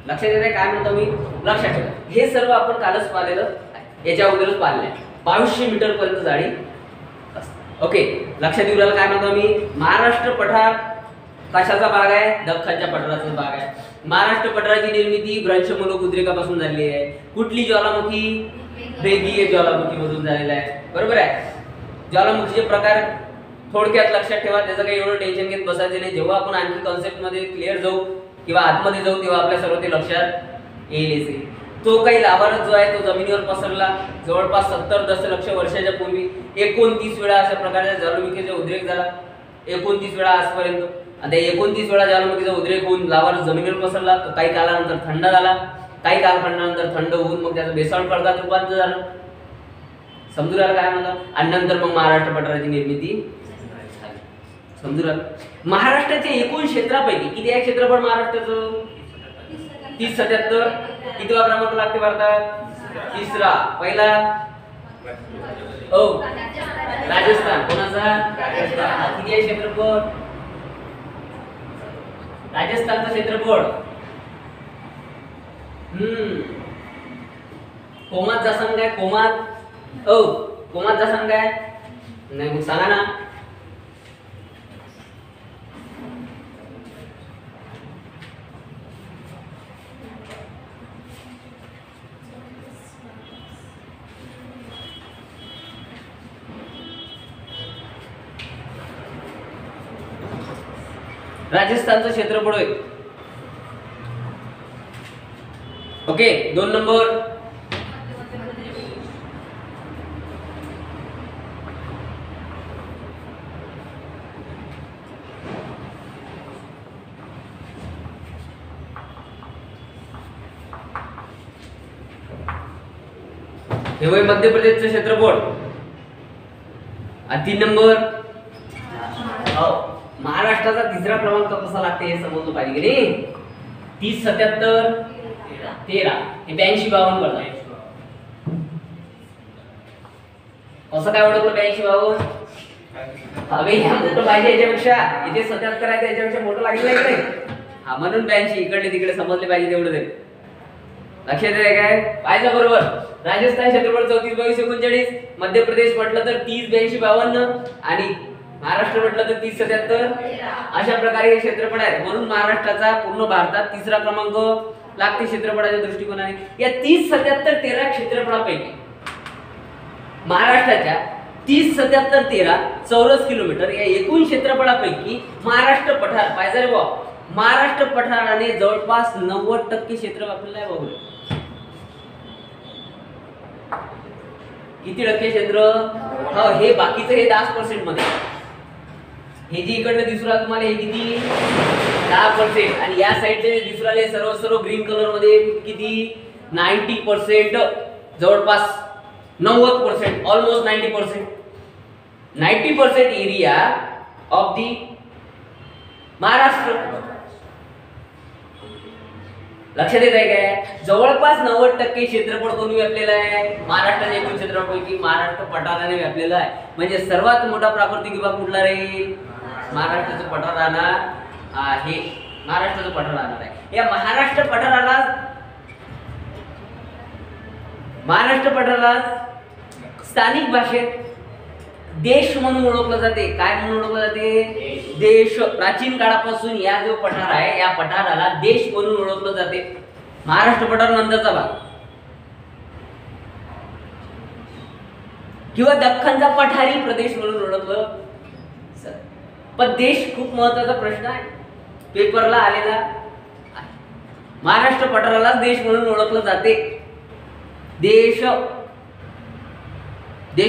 लक्षात येते काय म्हणतो मी? लक्षात ठेवा, हे सर्व आपण कालच पाहिलेलं, याच्या अगोदरच पाहिलंय. 2200 मीटर पर्यंत जाडी. ओके, लक्षात येऊ राहिलं काय म्हणतो मी? महाराष्ट्र पठार कशाचा भाग आहे? दख्खनच्या पठाराचा भाग आहे. महाराष्ट्र पठाराची निर्मिती भ्रंशमूलक उद्रेकापासून झालेली आहे. कुठली ज्वालामुखी? वेगीय ज्वालामुखी मधून झालेला आहे. बरोबर आहे. ज्वालामुखीचे प्रकार थोडक्यात लक्षात ठेवा, त्याचं काही एवढं टेन्शन घेत बसायचं नाही. जेव्हा आपण आणखी कॉन्सेप्ट मध्ये क्लिअर जाऊ किंवा आतमध्ये जाऊ तेव्हा आपल्या सर्व ते लक्षात येईल. तो काही लावारस जो आहे तो जमिनीवर पसरला. जवळपास 70 दशलक्ष वर्षाच्या पूर्वी 29 वेळा अशा प्रकारच्या ज्वालामुखीचा उद्रेक झाला. 29 वेळा आजपर्यंत. आणि 29 वेळा ज्वालामुखीचा उद्रेक होऊन लावारस जमिनीवर पसरला. तो काही कालानंतर थंड झाला. काही कालखंडानंतर थंड होऊन मग त्याचं बेसाल्ट खडकात रूपांतर झालं. समजू राहिलं काय म्हणतात? आणि नंतर मग महाराष्ट्र पठाराची निर्मिती झाली. समजू राहिलं? महाराष्ट्राच्या एकूण क्षेत्रापैकी किती आहे क्षेत्रफळ महाराष्ट्राचं? 3077. कितवा क्रमांक लागते भारतात? तिसरा. पहिला राजस्थान. कोणाचा? किती आहे क्षेत्रफळ? राजस्थानचं क्षेत्रफळ. कोमात जासान काय? कोमात कोमात जासान काय? नाही मग सांगा ना. राजस्थानचं क्षेत्रफळ आहे. Okay, 2 number. हे वय मध्य प्रदेशचं क्षेत्रफळ. 3 नंबर. महाराष्ट्राचा तिसरा क्रमांक कसा लागते हे समजलं पाहिजे की नाही? 3077 13 हे 8252 करतात. कसं काय ओळखलं 8252? हवे ह्या मोठं पाहिजे याच्यापेक्षा. इथे 77 आहे त्याच्यापेक्षा मोठं लागेल नाही. हा म्हणून 82 इकडले तिकडे समजले पाहिजे तेवढं तरी. लक्षात आहे काय? पाहिजे बरोबर. राजस्थान क्षेत्रफळ 34 22 39. मध्य प्रदेश म्हटलं तर 30 82 52 आणि महाराष्ट्र म्हटलं तर 3077. अशा प्रकारे हे क्षेत्रफळ आहे. म्हणून महाराष्ट्राचा पूर्ण भारतात तिसरा क्रमांक लागते क्षेत्रफळाच्या दृष्टिकोनाने. या 3077 13 क्षेत्रफळापैकी महाराष्ट्राच्या 3077 13 चौरस किलोमीटर या एकूण क्षेत्रफळापैकी महाराष्ट्र पठार पाहिजे रे भाऊ. महाराष्ट्र पठाराने जवळपास 90% क्षेत्र व्यापलेलं आहे बघू. किती टक्के क्षेत्र? हे बाकीचं हे 10% मध्ये. हे जे इकडनं दिसू राहिलं तुम्हाला हे किती? 10%. आणि या साइडचे दिसू राहिले सर्व ग्रीन कलर मध्ये किती? 90%. जवळपास 90%. Almost 90%. 90% area of the Maharashtra. लक्षात येत आहे काय? जवळपास 90% क्षेत्रफळ कोणी व्यापलेलं आहे? महाराष्ट्राच्या एकूण क्षेत्रफळापैकी महाराष्ट्र पठाराने व्यापलेलं आहे. म्हणजे सर्वात मोठा प्राकृतिक विभाग कुठला राहील? महाराष्ट्राचं पठार राहणार आहे. महाराष्ट्राचं पठार राहणार आहे. या महाराष्ट्र पठाराला स्थानिक भाषेत देश म्हणून ओळखलं जाते. काय म्हणून ओळखलं जाते? देश. प्राचीन काळापासून या जो पठार आहे या पठाराला देश म्हणून ओळखलं जाते. महाराष्ट्र पठार नंतरचा भाग किंवा दख्खनचा पठारी प्रदेश म्हणून ओळखलं. पण देश खूप महत्वाचा प्रश्न आहे, पेपरला आलेला. महाराष्ट्र पठाराला देश म्हणून ओळखलं जाते. देश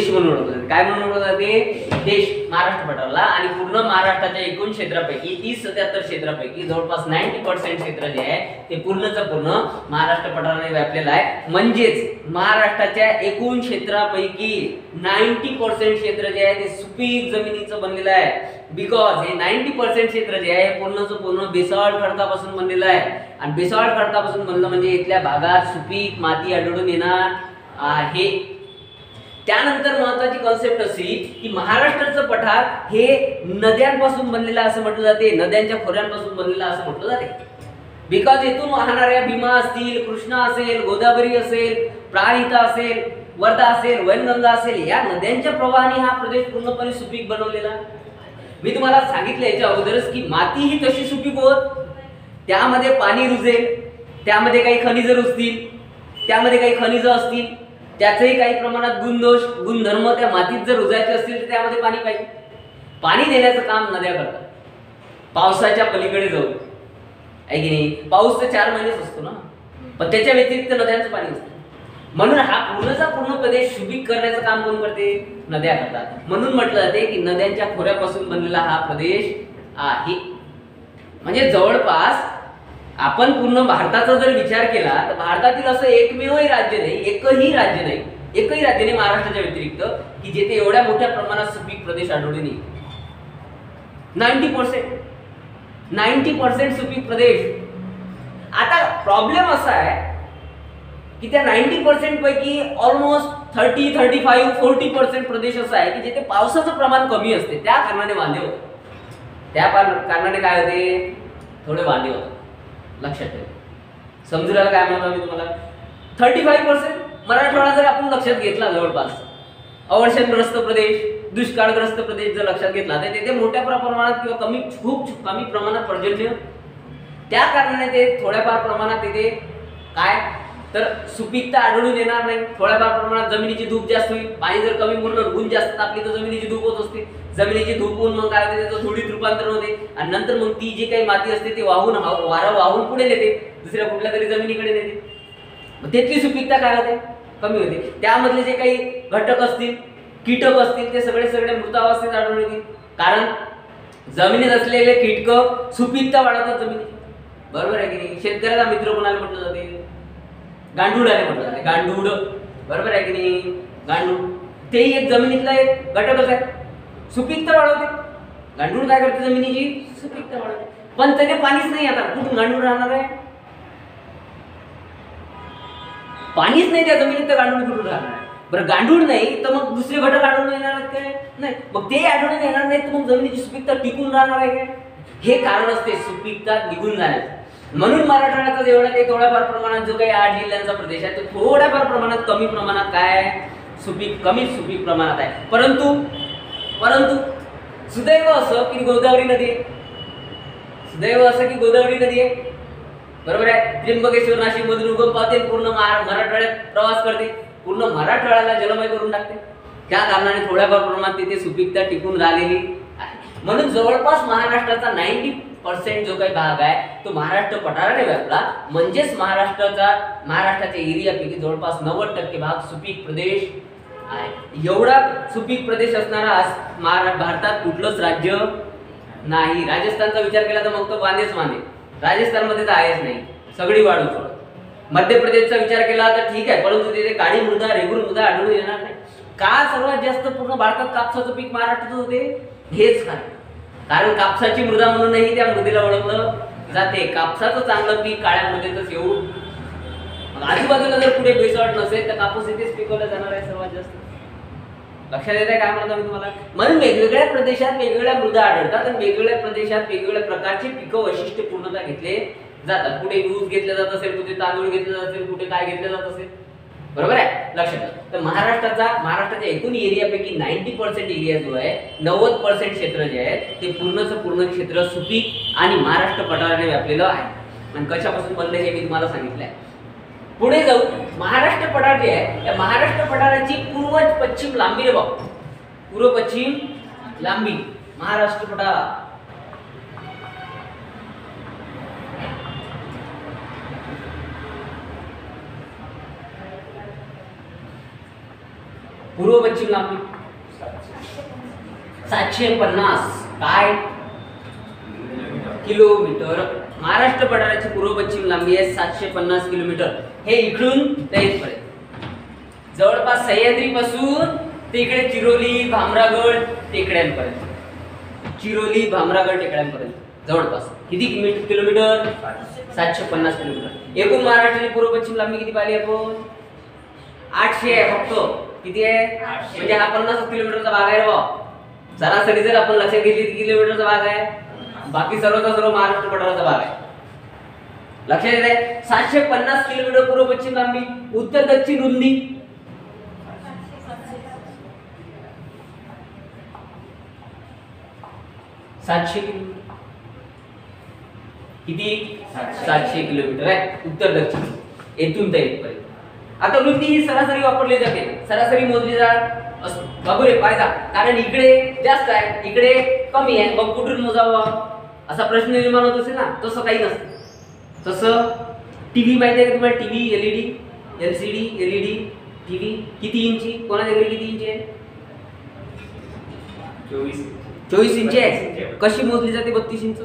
म्हणून ओळखलं जाते. काय म्हणून ओळखलं जाते? देश महाराष्ट्र पठाराला आणि पूर्ण महाराष्ट्राच्या एकूण क्षेत्रापैकी 30-77 क्षेत्रापैकी जवळपास 90% क्षेत्र जे आहे ते पूर्णचं पूर्ण महाराष्ट्र पठाराने व्यापलेलं आहे. म्हणजेच महाराष्ट्राच्या एकूण क्षेत्रापैकी 90% क्षेत्र जे आहे ते सुपीक जमिनीचं बनलेलं आहे. बिकॉज हे 90% क्षेत्र जे आहे पूर्णचं पूर्ण बेसाल्ट खडकापासून बनलेलं आहे. आणि बेसाल्ट खडकापासून बनलं म्हणजे इथल्या भागात सुपीक माती आढळून येणार आहे. त्यानंतर महत्वाची कॉन्सेप्ट अशी की महाराष्ट्राचं पठार हे नद्यांपासून बनलेलं असं म्हटलं जाते, नद्यांच्या खोऱ्यांपासून बनलेलं असं म्हटलं जाते. बिकॉज इथून वाहणाऱ्या भीमा असतील, कृष्णा असेल, गोदावरी असेल, प्राणहिता असेल, वर्धा असेल, वैनगंगा असेल, या नद्यांच्या प्रवाहाने हा प्रदेश पूर्णपणे सुपीक बनवलेला. मी तुम्हाला सांगितलं याच्या अगोदरच की माती ही कशी सुपीक होत, त्यामध्ये पाणी रुजेल, त्यामध्ये काही खनिज रुजतील, त्यामध्ये काही खनिज असतील, त्याचंही काही प्रमाणात गुणदोष गुणधर्म त्या मातीत जर रुजायचे असतील तर त्यामध्ये पाणी पाहिजे. पाणी देण्याचं काम नद्या करतात. पावसाच्या पलीकडे जाऊ आहे की नाही, पाऊस तर 4 महिनेच असतो ना, पण त्याच्या व्यतिरिक्त नद्यांचं पाणी असतं. म्हणून हा पूर्णचा पूर्ण प्रदेश सुपीक करण्याचं काम कोण करते, नद्या करतात. म्हणून म्हटलं जाते की नद्यांच्या खोऱ्यापासून बनलेला हा प्रदेश आहे. म्हणजे जवळपास आपण पूर्ण भारताचा जर विचार केला तर भारतातील असं एकही राज्य नाही महाराष्ट्राच्या व्यतिरिक्त की जेथे एवढ्या मोठ्या प्रमाणात सुपीक प्रदेश आढळून येईल. 90% सुपीक प्रदेश. आता प्रॉब्लेम असा आहे की त्या 90% पैकी ऑलमोस्ट 30-35-40% प्रदेश असा आहे की जिथे पावसाचं प्रमाण कमी असते, त्या कारणाने वांदे होते. त्या कारणाने काय होते, थोडे वांदे होते. लक्षात ठेवा. समजूला काय म्हणतो मी तुम्हाला, 35% मराठवाडा जर आपण लक्षात घेतला, जवळपास अवर्षणग्रस्त प्रदेश, दुष्काळग्रस्त प्रदेश जर लक्षात घेतला तर तिथे मोठ्या प्रमाणात किंवा खूप कमी प्रमाणात पर्जन्य, त्या कारणाने ते थोड्याफार प्रमाणात तिथे काय तर सुपीकता आढळून येणार नाही. थोड्याफार प्रमाणात जमिनीची धूप जास्त होईल. पाणी जर कमी पडलं, ऊन जास्त तापली तर जमिनीची धूप होत असते. जमिनीची धूप होऊन मग काय होते, त्याचं धुळीत रूपांतर होते आणि नंतर मग ती जी काही माती असते ती वारं वाहून पुढे नेते, दुसऱ्या कुठल्या तरी जमिनीकडे नेते. मग त्याची सुपीकता काय होते, कमी होते. त्यामधले जे काही घटक असतील, कीटक असतील, ते सगळे मृतावस्थेत आढळून येतील. कारण जमिनीत असलेले कीटक सुपीकता वाढवतात जमिनीची. बरोबर आहे की नाही. शेतकऱ्याचा मित्र कोणाला म्हटलं जाते, गांडूळाने म्हटलं जाते. गांडूळ, बरोबर आहे की नाही. गांडूळ तेही एक जमिनीतला एक घटकच आहे, सुपीकता वाढवते. गांडूळ काय करते, जमिनीची सुपीकता वाढवते. पण त्याने पाणीच नाही, आता कुठून गांडूळ राहणार आहे, पाणीच नाही त्या जमिनीत, तर गांडूळ कुठून राहणार आहे. बरं गांडूळ नाही तर मग दुसरे घटक आढळून येणार काय, नाही. मग ते आढळून येणार नाही तर मग जमिनीची सुपीकता टिकून राहणार आहे काय, हे कारण असते सुपीकता निघून जाण्याचं. म्हणून मराठवाड्याचा जेवढा काही थोड्याफार प्रमाणात जो काही 8 जिल्ह्यांचा प्रदेश आहे तो थोड्याफार प्रमाणात कमी प्रमाणात काय कमी सुपीक प्रमाणात आहे. परंतु सुदैव असं की गोदावरी नदी आहे, बरोबर आहे. त्र्यंबकेश्वर नाशिक मधून उगम पावते, पूर्ण मराठवाड्यात प्रवास करते, पूर्ण मराठवाड्याला जलमय करून टाकते. त्या कारणाने थोड्याफार प्रमाणात तिथे सुपीकता टिकून राहिलेली आहे. म्हणून जवळपास महाराष्ट्राचा 90% जो काही भाग आहे तो महाराष्ट्र पठाराने व्यापला. म्हणजेच महाराष्ट्राच्या एरियापैकी जवळपास 90% भाग सुपीक प्रदेश आहे. एवढा सुपीक प्रदेश असणारा भारतात कुठलंच राज्य नाही. राजस्थानचा विचार केला तर मग तो वांदेच वांदे, राजस्थानमध्ये तर आहेच नाही, सगळी वाढू सोड. मध्य प्रदेशचा विचार केला तर ठीक आहे, परंतु तिथे काळी मृदा, रेगूर मृदा आढळून येणार नाही. का सर्वात जास्त पूर्ण भारतात कापसाचं पीक महाराष्ट्रात होते, हेच कारण कापसाची मृदा म्हणूनही त्या मृदेला ओळखलं जाते. कापसाचं चांगलं पीक काळ्या मृदेतच येऊ. आजूबाजूला जर पुढे बेसॉल्ट नसेल तर कापूस इथेच पिकवला जाणार आहे सर्वात जास्त. लक्षात येत आहे काय म्हणतो मी तुम्हाला. म्हणून वेगवेगळ्या प्रदेशात वेगवेगळ्या मृदा आढळतात आणि वेगवेगळ्या प्रदेशात वेगवेगळ्या प्रकारची पिकं वैशिष्ट्यपूर्णता घेतले जातात. कुठे ऊस घेतला जात असेल, कुठे तांदूळ घेतले जात असेल, कुठे काय घेतलं जात असेल, बरोबर आहे. लक्षात. तर महाराष्ट्राच्या एकूण एरियापैकी 90% एरिया जो आहे, 90% क्षेत्र जे आहे ते पूर्ण क्षेत्र सुपीक आणि महाराष्ट्र पठाराने व्यापलेलं आहे. आणि कशापासून बनले हे मी तुम्हाला सांगितलं आहे. पुढे जाऊ. महाराष्ट्र पठार जे आहे, या महाराष्ट्र पठाराची पूर्व पश्चिम लांबी रे बाबा, पूर्व पश्चिम लांबी महाराष्ट्र पठार. पूर्व पश्चिम लांबी 750 काय किलोमीटर. महाराष्ट्र पठाराची पूर्व पश्चिम लांबी आहे 750 किलोमीटर. हे इकडून ते इथपर्यंत जवळपास सह्याद्री पासून ते इकडे चिरोली भामरागड टेकड्यांपर्यंत, चिरोली भामरागड टेकड्यांपर्यंत जवळपास किती किलोमीटर 750 किलोमीटर. एकूण महाराष्ट्राची पूर्व पश्चिम लांबी किती पाहिली आपण 800 आहे फक्त. किती आहे म्हणजे हा 50 किलोमीटरचा भाग आहे रे. सरासरी जर आपण लक्षात घेतली किलोमीटरचा भाग आहे, बाकी सर्वचा सर्व महाराष्ट्र पठाराचा भाग आहे. लक्षात येते 750 किलोमीटर पूर्व पश्चिम लांबी. उत्तर दक्षिण रुंदी 700 किलोमीटर. किती 700 किलोमीटर आहे उत्तर दक्षिण येथून ते इथपर्यंत. आता रुंदी ही सरासरी वापरली जाते, सरासरी मोजली जात बाबू रे पाहिजा, कारण इकडे जास्त आहे इकडे कमी आहे, मग कुठून मोजावं असा प्रश्न निर्माण होत असेल ना. तसं काही नसतं. तसं टीव्ही माहिती आहे का तुम्हाला? TV LED LCD LED TV किती इंची, कोणाच्या घरी किती इंची आहे? 24 इंची आहे. कशी मोजली जाते 32 इंच?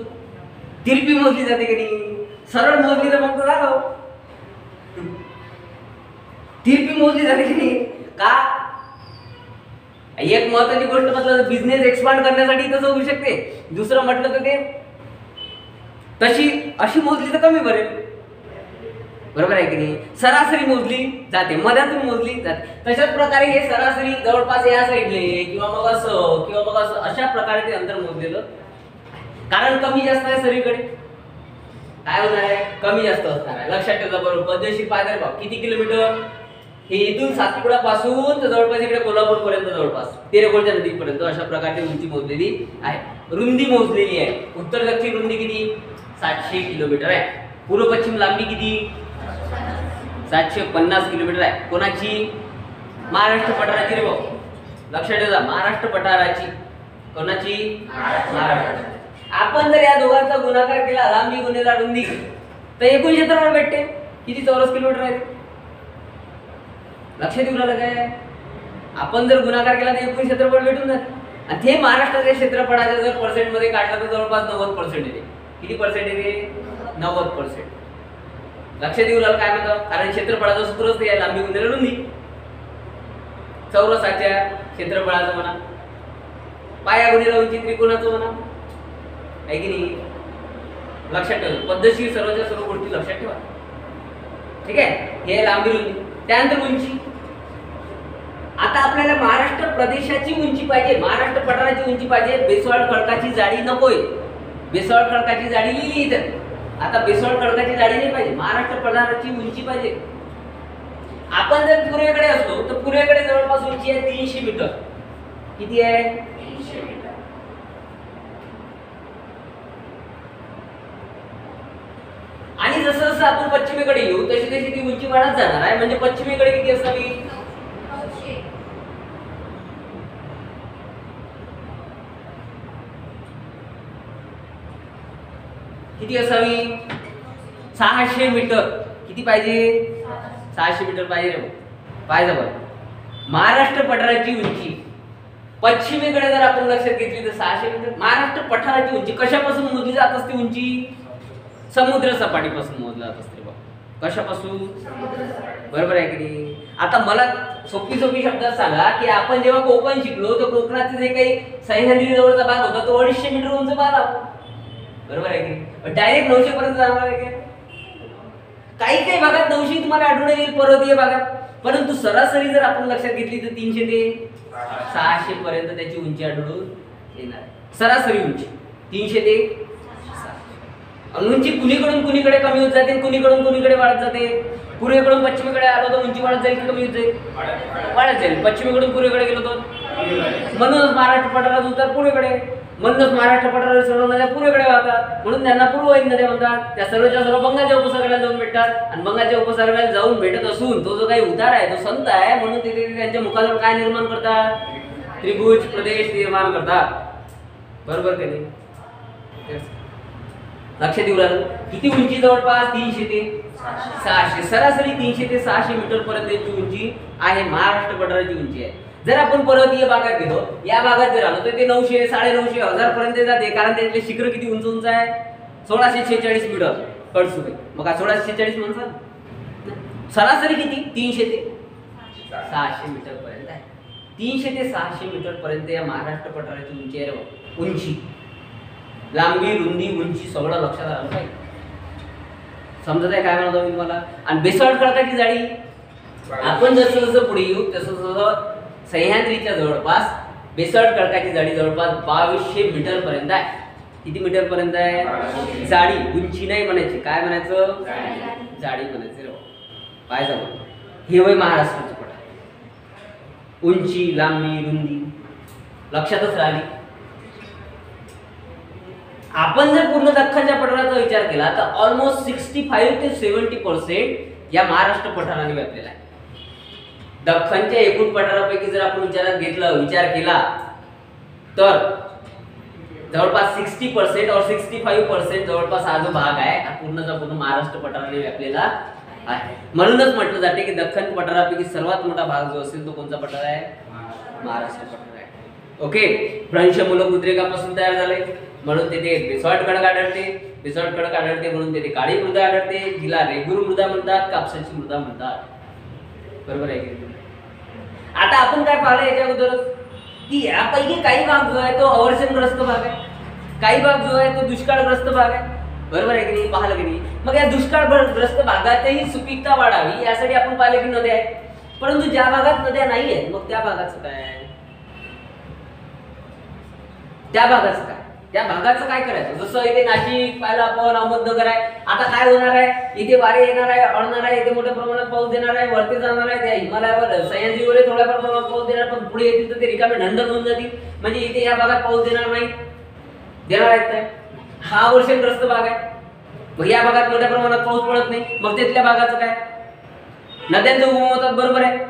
तिरपी मोजली जाते की नाही? सरळ मोजली तर मग झालं. तिरपी मोजली जाते की नाही का? एक महत्वाची गोष्ट म्हटलं बिझनेस एक्सपांड करण्यासाठी तसं होऊ शकते. दुसरं म्हटलं तर ते तशी अशी मोजली तर कमी बरेल. बरोबर आहे की नाही? सरासरी मोजली जाते, मध्यातून मोजली जाते. तशाच प्रकारे हे सरासरी जवळपास या साईडले किंवा मग असं अशा प्रकारे ते अंतर मोजलेलं, कारण कमी जास्त आहे सगळीकडे. काय होणार आहे? कमी जास्त असणार आहे. लक्षात ठेवा बरोबर. पद्धतशीर पायदळ भाव किती किलोमीटर? हे इथून सातपुडा पासून तर जवळपास इकडे कोल्हापूर पर्यंत जवळपास तेरेकोलच्या नदीपर्यंत अशा प्रकारची उंची मोजलेली आहे. रुंदी मोजलेली आहे. उत्तर दक्षिण रुंदी किती 700 किलोमीटर आहे. पूर्व पश्चिम लांबी किती 750 किलोमीटर आहे. कोणाची? महाराष्ट्र पठाराची रे भाऊ. लक्षात ठेवा महाराष्ट्र पठाराची. कोणाची? महाराष्ट्र. आपण जर या दोघांचा गुणाकार केला लांबी गुणिले रुंदी तर एकूण क्षेत्रफळ भेटते किती चौरस किलोमीटर आहे. लक्षात येऊ लागलं काय? आपण जर गुणाकार केला तर एकूण क्षेत्रफळ भेटून जाते. आणि ते महाराष्ट्राच्या क्षेत्रफळाच्या जर पर्सेंट मध्ये काढलं तर जवळपास 90% येते. किती पर्सेंट येते? 90%. लक्षात येऊ लागलं काय म्हणतो? कारण क्षेत्रफळाचं सूत्रच ते आहे लांबी गुणिले रुंदी. चौरसाच्या क्षेत्रफळाचं म्हणा, पाया गुणिले उंची त्रिकोणाचं म्हणा, आहे की नाही? लक्षात ठेवा. पद्धतशीर सर्वच्या सर्व गोष्टी लक्षात ठेवा. ठीक आहे. हे लांबी रुंदी. त्यानंतर उंची. आता आपल्याला महाराष्ट्र प्रदेशाची उंची पाहिजे, महाराष्ट्र पठाराची उंची पाहिजे. बेसाल्ट खडकाची जाडी नकोय. बेसाल्ट खडकाची जाडी लिहिली इथे. आता बेसाल्ट खडकाची जाडी नाही पाहिजे, महाराष्ट्र पठाराची उंची पाहिजे. आपण जर पूर्वेकडे असलो तर पूर्वेकडे जवळपास उंची आहे 300 मीटर. किती आहे? 300 मीटर. आणि जसं जसं आपण पश्चिमेकडे येऊ तशी तशी ती उंची वाढत जाणार आहे. म्हणजे पश्चिमेकडे किती असावी? 900. किती असावी? 600 मीटर. किती पाहिजे? 600 मीटर पाहिजे रे. पाहिजे बरं. महाराष्ट्र पठाराची उंची पश्चिमेकडे जर आपण लक्षात घेतली तर 600 मीटर. महाराष्ट्र पठाराची उंची कशापासून मोजली जात असते? उंची समुद्र सपाटीपासून मोजली जात असते. बघ कशापासून? बरोबर आहे की नाही? आता मला सोपी शब्दात सांगा की आपण जेव्हा कोकण शिकलो तर कोकणाचे जे काही सह्याद्री जवळचा भाग होता तो 250 मीटर उंच भाग. बरोबर आहे की? डायरेक्ट 900 पर्यंत जाणार आहे का? काही काही भागात 900 तुम्हाला आढळून येईल पर्वतीय भागात, परंतु सरासरी जर आपण लक्षात घेतली तर 300 ते 600 पर्यंत त्याची उंची आढळून येणार. सरासरी उंची 300 ते 600. उंची कुणीकडून कुणीकडे कमी होत जाते, कुणीकडून कुणीकडे वाढत जाते. पूर्वेकडून पश्चिमेकडे आलो तर उंची वाढत जाईल की कमी होत जाईल? वाढत जाईल. पश्चिमेकडून पूर्वेकडे गेलो तर म्हणूनच महाराष्ट्र पठारात उतार पूर्वेकडे, म्हणूनच महाराष्ट्र पठारावर सर्व नद्या पूर्वेकडे वाहतात, म्हणून त्यांना पूर्ववाहिनी नद्या म्हणतात. त्या सर्वच्या सर्व बंगालच्या उपसागराला जाऊन भेटतात. आणि बंगालच्या उपसागराला जाऊन भेटत असून तो जो काही उतार आहे तो संत आहे, म्हणून तिथे त्यांच्या मुखाजवळ काय निर्माण करतात? त्रिभुज प्रदेश निर्माण करतात. बरोबर का नाही? लक्षात येऊ लागलं. किती उंची? जवळपास 300 ते 600. सरासरी 300 ते 600 मीटर पर्यंतची उंची आहे महाराष्ट्र पठाराची उंची आहे. जर आपण पर्वतीय भागात गेलो, या भागात जर आलो तर ते 900, 950, 1000 पर्यंत जाते, कारण त्याचे शिखर किती उंच उंच आहे, 1646 मीटर कडसुबे. मग का 1646 म्हणसाल, सरासरी किती 300 ते 600 मीटर पर्यंत आहे. 300 ते 600 मीटर पर्यंत या महाराष्ट्र पठाराची उंची आहे. उंची, लांबी, रुंदी, उंची सगळं लक्षात आलं पाहिजे. समजत आहे काय म्हणतो मी तुम्हाला. आणि बेसाल्ट खडकाची जाडी, आपण जसं जसं पुढे येऊ तसं तसं सह्याद्रीच्या जवळपास बेसाल्ट खडकाची जाडी जवळपास 2200 मीटर पर्यंत आहे. किती मीटर पर्यंत आहे? जाडी, उंची नाही म्हणायची, काय म्हणायचं? जाडी म्हणायचं. काय जाऊ, हे होय महाराष्ट्राचं पठार. उंची, लांबी, रुंदी लक्षातच राहिली. आपण जर पूर्ण दख्खनच्या पठाराचा विचार केला तर ऑलमोस्ट 65 ते 70% या महाराष्ट्र पठाराने व्यापलेला आहे. दख्खनच्या एकूण पठारापैकी जर आपण विचार केला तर जवळपास 60% और 65% जवळपास हा जो भाग आहे हा पूर्णचा पूर्ण महाराष्ट्र पठाराने व्यापलेला आहे. म्हणूनच म्हटलं जाते की दख्खन पठारापैकी सर्वात मोठा भाग जो असेल तो कोणता पठार आहे? महाराष्ट्र पठार आहे. ओके, भ्रंशमूलक उद्रेकापासून तयार झाले म्हणून तेथे बेसाल्ट खडक आढळते. बेसाल्ट खडक आढळते म्हणून तेथे काळी मृदा आढळते, जिला रेगूर मृदा म्हणतात, कापसाची मृदा म्हणतात. बरोबर आहे की? आता आपण काय पाहिलं याच्या अगोदर की यापैकी काही भाग जो आहे तो अवर्षणग्रस्त भाग आहे, काही भाग जो आहे तो दुष्काळग्रस्त भाग आहे. बरोबर आहे की नाही? पाहिलं की नाही? मग या दुष्काळग्रस्त भागातही सुपीकता वाढावी यासाठी आपण पाहिलं की नद्या आहेत, परंतु ज्या भागात नद्या नाही आहेत मग त्या भागाचं काय? त्या भागाचं काय? त्या भागाचं काय करायचं? जसं इथे नाशिक पाहिलं आपण, अहमदनगर आहे. आता काय होणार आहे? इथे वारे येणार आहे, अडणार आहे, इथे मोठ्या प्रमाणात पाऊस देणार आहे, वरती जाणार आहे, त्या हिमालयावर सह्याद्रीवर थोड्या प्रमाणात पाऊस देणार, पण पुढे येतील तर ते रिकामे ढंढर होऊन जातील. म्हणजे इथे या भागात पाऊस देणार नाही, देणार आहेत काय? हा वर्षग्रस्त भाग आहे. मग या भागात मोठ्या प्रमाणात पाऊस पडत नाही, मग तिथल्या भागाचं काय? नद्यांचे उगम होतात, बरोबर आहे,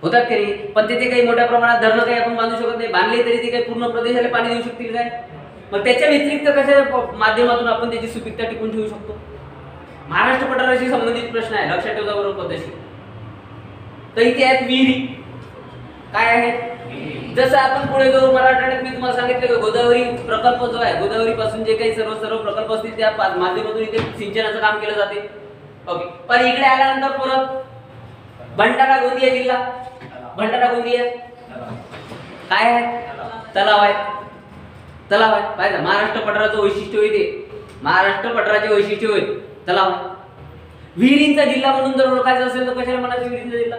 होतात की नाही? पण तिथे काही मोठ्या प्रमाणात धरणं काही आपण बांधू शकत नाही. बांधले तरी ते काही पूर्ण प्रदेशाला पाणी देऊ शकतील काय? मग त्याच्या व्यतिरिक्त कशा माध्यमातून आपण त्याची सुपीकता टिकून ठेवू शकतो? महाराष्ट्र पठाराशी संबंधित प्रश्न आहे, लक्षात ठेवा बरोबर पद्धतशीर. तर इथे आहेत विहिरी. काय आहेत? जसं आपण पुढे जाऊ मराठवाड्यात मी तुम्हाला सांगितलं गोदावरी प्रकल्प जो आहे, गोदावरी पासून जे काही सर्व प्रकल्प असतील त्या माध्यमातून इथे सिंचनाचं काम केलं जाते. ओके, पण इकडे आल्यानंतर परत भंडारा गोंदिया जिल्हा, भंडारा गोंदिया काय आहे? तलाव आहे. तलाव आहे पाहिजे. महाराष्ट्र पठाराचं वैशिष्ट्य होईल ते, महाराष्ट्र पठाराचे वैशिष्ट्य होईल तलाव. विहिरींचा जिल्हा म्हणून जर ओळखायचं असेल तर कशाला म्हणायचं विहिरींचा जिल्हा?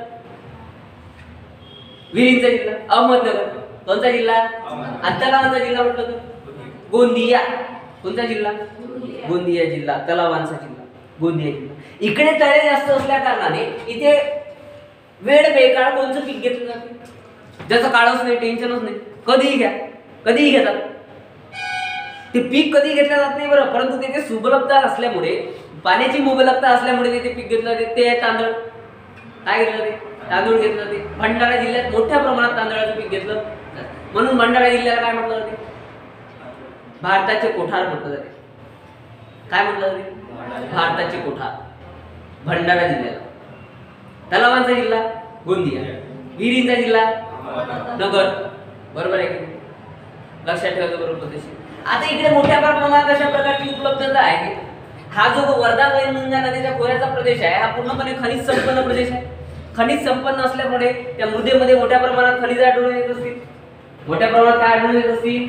विहिरींचा जिल्हा अहमदनगर. कोणता जिल्हा? आणि तलावांचा जिल्हा म्हटलं तर गोंदिया. कोणता जिल्हा? गोंदिया जिल्हा. तलावांचा जिल्हा गोंदिया जिल्हा. इकडे तळे जास्त असल्या कारणाने इथे वेळ बेकाळ कोणतं पीक घेतलं जाते? ज्याचं काळच नाही, टेन्शनच नाही, कधीही घ्या, कधीही घेतात. ते पीक कधी घेतलं जात नाही बरं, परंतु तिथे सुबलता असल्यामुळे, पाण्याची मुबलकता असल्यामुळे तिथे पीक घेतलं जाते. ते आहे तांदूळ. काय घेतलं ते? तांदूळ घेतलं जाते. भंडारा जिल्ह्यात मोठ्या प्रमाणात तांदळाचं पीक घेतलं, म्हणून भंडारा जिल्ह्याला काय म्हटलं जाते? भारताचे कोठार म्हटलं जाते. काय म्हटलं जाते? भारताचे कोठार. भंडारा जिल्ह्याला. तलावांचा जिल्हा गोंदिया, विहिरींचा जिल्हा नगर. बरोबर आहे की? लक्षात ठेवायचं बरोबर पद्धतशीर. आता इकडे मोठ्या प्रमाणात अशा प्रकारची उपलब्धता आहे. हा जो वर्धा वैनगंगा नदीच्या खोऱ्याचा प्रदेश आहे हा पूर्णपणे खनिज संपन्न प्रदेश आहे. खनिज संपन्न असल्यामुळे त्या मृदेमध्ये मोठ्या प्रमाणात खनिज आढळून येत असतील. मोठ्या प्रमाणात काय आढळून येत असतील?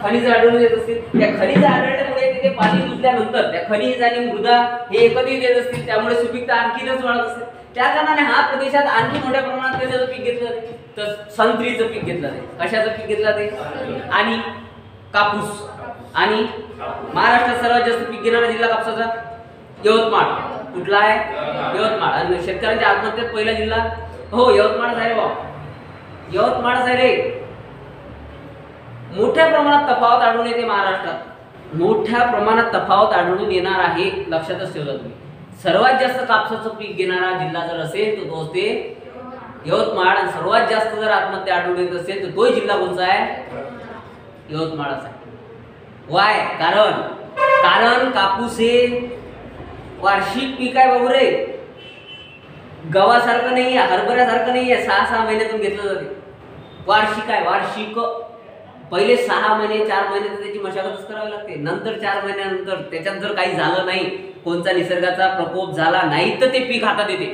खनिज आढळून येत असतील. त्या खनिज आढळल्यामुळे तिथे पाणी रुजल्यानंतर त्या खनिज आणि मृदा हे एकत्रित येत असतील, त्यामुळे सुपीकता आणखीनच वाढत असते. त्या कारणाने हा प्रदेशात आणखी मोठ्या प्रमाणात कशाचं पीक घेतलं जाते? तर संत्रीचं पीक घेतलं जाते. कशाचं पीक घेतलं जाते? आणि कापूस. आणि महाराष्ट्रात सर्वात जास्त पीक घेणारा जिल्हा कापसाचा यवतमाळ. कुठला आहे? यवतमाळ. आणि शेतकऱ्यांच्या आत्महत्येत पहिला जिल्हा हो यवतमाळच आहे. बाबा यवतमाळच आहे रे. मोठ्या प्रमाणात तफावत आढळून येते महाराष्ट्रात, मोठ्या प्रमाणात तफावत आढळून येणार आहे. लक्षातच ठेवलं तुम्ही. सर्वात जास्त कापसाचं पीक घेणारा जिल्हा जर असेल तर तो असते यवतमाळ. आणि सर्वात जास्त जर आत्महत्या आढळून येत असेल तर तो जिल्हा कोणता आहे? यवतमाळच आहे. वाय? कारण कापूस हे वार्षिक पीक आहे बाबू रे. गव्हासारखं नाही आहे, हरभऱ्यासारखं नाही आहे, 6-6 महिन्यातून घेतलं जाते. वार्षिक आहे, वार्षिक. पहिले 6 महिने 4 महिने तर त्याची मशागतच करावी लागते. नंतर 4 महिन्यानंतर त्याच्यात जर काही झालं नाही, कोणता निसर्गाचा प्रकोप झाला नाही, तर ते पीक हातात येते.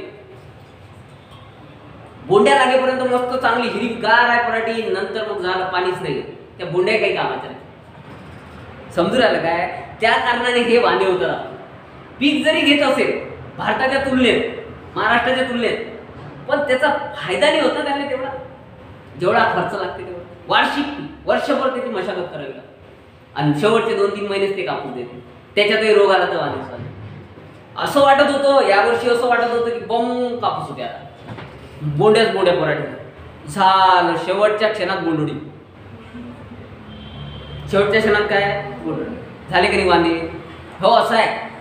बोंड्या लागेपर्यंत मस्त चांगली हिरवीगार आहे पराठी, नंतर मग झालं पाणीच नाही, त्या बोंड्या काही कामाच्या नाही. समजून राहिलं काय? त्या कारणाने हे वांदे होतं. पीक जरी घेत असेल भारताच्या तुलनेत, महाराष्ट्राच्या तुलनेत, पण त्याचा फायदा नाही होता त्याने तेवढा, जेवढा खर्च लागते तेवढा. वार्षिक पीक वर्षभर त्याची मशागत करावी लागते आणि शेवटचे 2-3 महिनेच ते कापूस देते. त्याच्यातही रोग आला तर वांदेच वांदे. असं वाटत होतं यावर्षी, असं वाटत होतं की बम कापूस होते, आता बोंड्याच बोंड्या पराठी झालं. शेवटच्या क्षणात बोंडोडी, शेवटच्या क्षणात काय बोंडोडी झाले की नाही वांदे. हो असं आहे.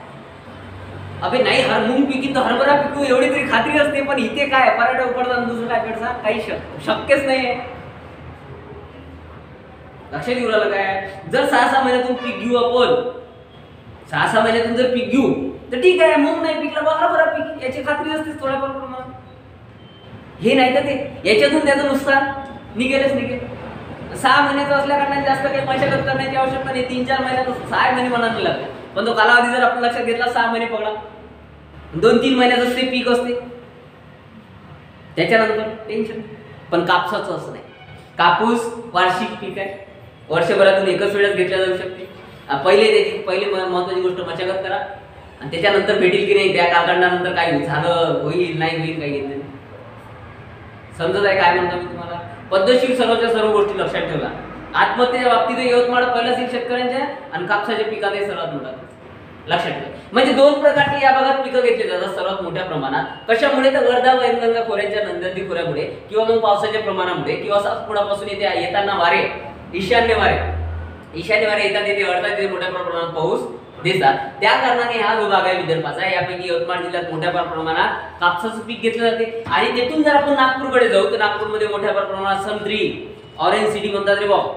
अबे नाही, हर मूग पिकी तर हरभरा पिकू एवढी तरी खात्री असते, पण इथे काय पराठा उपडतात, दुसरं काय पेडसा काही शक्यच नाही आहे. लक्षात येऊ राहिलं काय? जर 6-6 महिन्यातून पीक घेऊ आपण, 6-6 महिन्यातून जर पीक घेऊ तर ठीक आहे. मूग नाही पिकला बा हरभरा पीक, याची खात्री असते थोड्याफार प्रमाणात. हे नाही तर ते याच्यातून त्याचं नुकसान निघेलच निघेल. 6 महिन्याचं असल्या कारणाने जास्त काही मशागत करण्याची आवश्यकता नाही. 3-4 महिन्यात 6 महिने म्हणायला लागले, पण तो कालावधी जर आपण लक्षात घेतला 6 महिने पकडा, 2-3 महिन्याचं ते पीक असते, त्याच्यानंतर टेन्शन. पण कापसाचं असं नाही. कापूस वार्षिक पीक आहे, वर्षभरातून एकच वेळेस घेतल्या जाऊ शकते. पहिली महत्वाची गोष्ट मशागत करा आणि त्याच्यानंतर भेटेल की नाही, त्या कालखंडानंतर काही झालं होईल नाही होईल काही घेतलं नाही. समजत आहे काय म्हणतो मी तुम्हाला? पद्धतशीर सर्वच्या सर्व गोष्टी लक्षात ठेवा. आत्महत्येच्या बाबतीत यवतमाळ पहिलाच एक शेतकऱ्यांच्या आणि कापसाच्या पिकात सर्वात मोठा लक्षात ठेवा. म्हणजे 2 प्रकारची या भागात पिकं घेतली जातात सर्वात मोठ्या प्रमाणात. कशामुळे? तर वर्धा वैनगंगा खोऱ्यांच्या नदी खोऱ्यामुळे, किंवा मग पावसाच्या प्रमाणामुळे, किंवा सातपुडापासून येताना वारे, ईशान्य वारे येतात, येते अडतात, तिथे मोठ्या प्रमाणात पाऊस देतात. त्या कारणाने हा जो भाग आहे विदर्भाचा, यापैकी यवतमाळ जिल्ह्यात मोठ्या प्रमाणात कापसाचं पीक घेतलं जाते. आणि तिथून जर आपण नागपूरकडे जाऊ तर नागपूरमध्ये मोठ्या प्रमाणात संत्री, ऑरेंज सिटी म्हणतात रे भाऊ,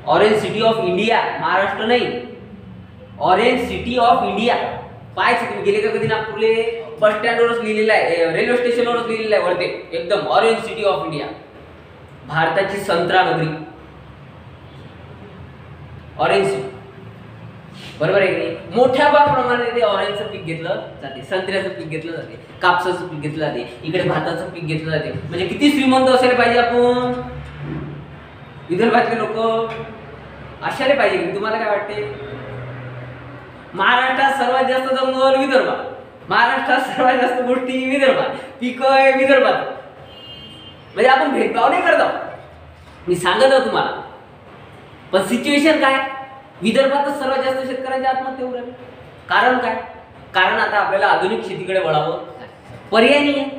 orange city of India, Maharashtra नाही, ऑरेंज सिटी ऑफ इंडिया. पाहायचं तुम्ही गेले का कधी नागपूरले? बस स्टँडवरच लिहिलेलं आहे, रेल्वे स्टेशनवरच लिहिलेलं आहे वरते एकदम, ऑरेंज सिटी ऑफ इंडिया, भारताची संत्रा नगरी, ऑरेंज सिटी. बरोबर आहे की नाही? मोठ्या प्रमाणात ते ऑरेंजचं पीक घेतलं जाते, संत्र्याचं पीक घेतलं जाते, कापसाचं पीक घेतलं जाते, इकडे भाताचं पीक घेतलं जाते. म्हणजे किती श्रीमंत असायला पाहिजे आपण विदर्भातले लोक, असायला पाहिजे की. तुम्हाला काय वाटते? महाराष्ट्रात सर्वात जास्त जंगल विदर्भात, महाराष्ट्रात सर्वात जास्त गोष्टी विदर्भात, पीक विदर्भात. म्हणजे आपण भेदभाव नाही करत आहोत, मी सांगत आहोत तुम्हाला. पण सिच्युएशन काय? विदर्भातच सर्वात जास्त शेतकऱ्यांच्या आत्महत्या होऊ राहिल्या. कारण काय? कारण आता आपल्याला आधुनिक शेतीकडे वळावं, पर्याय नाही आहे.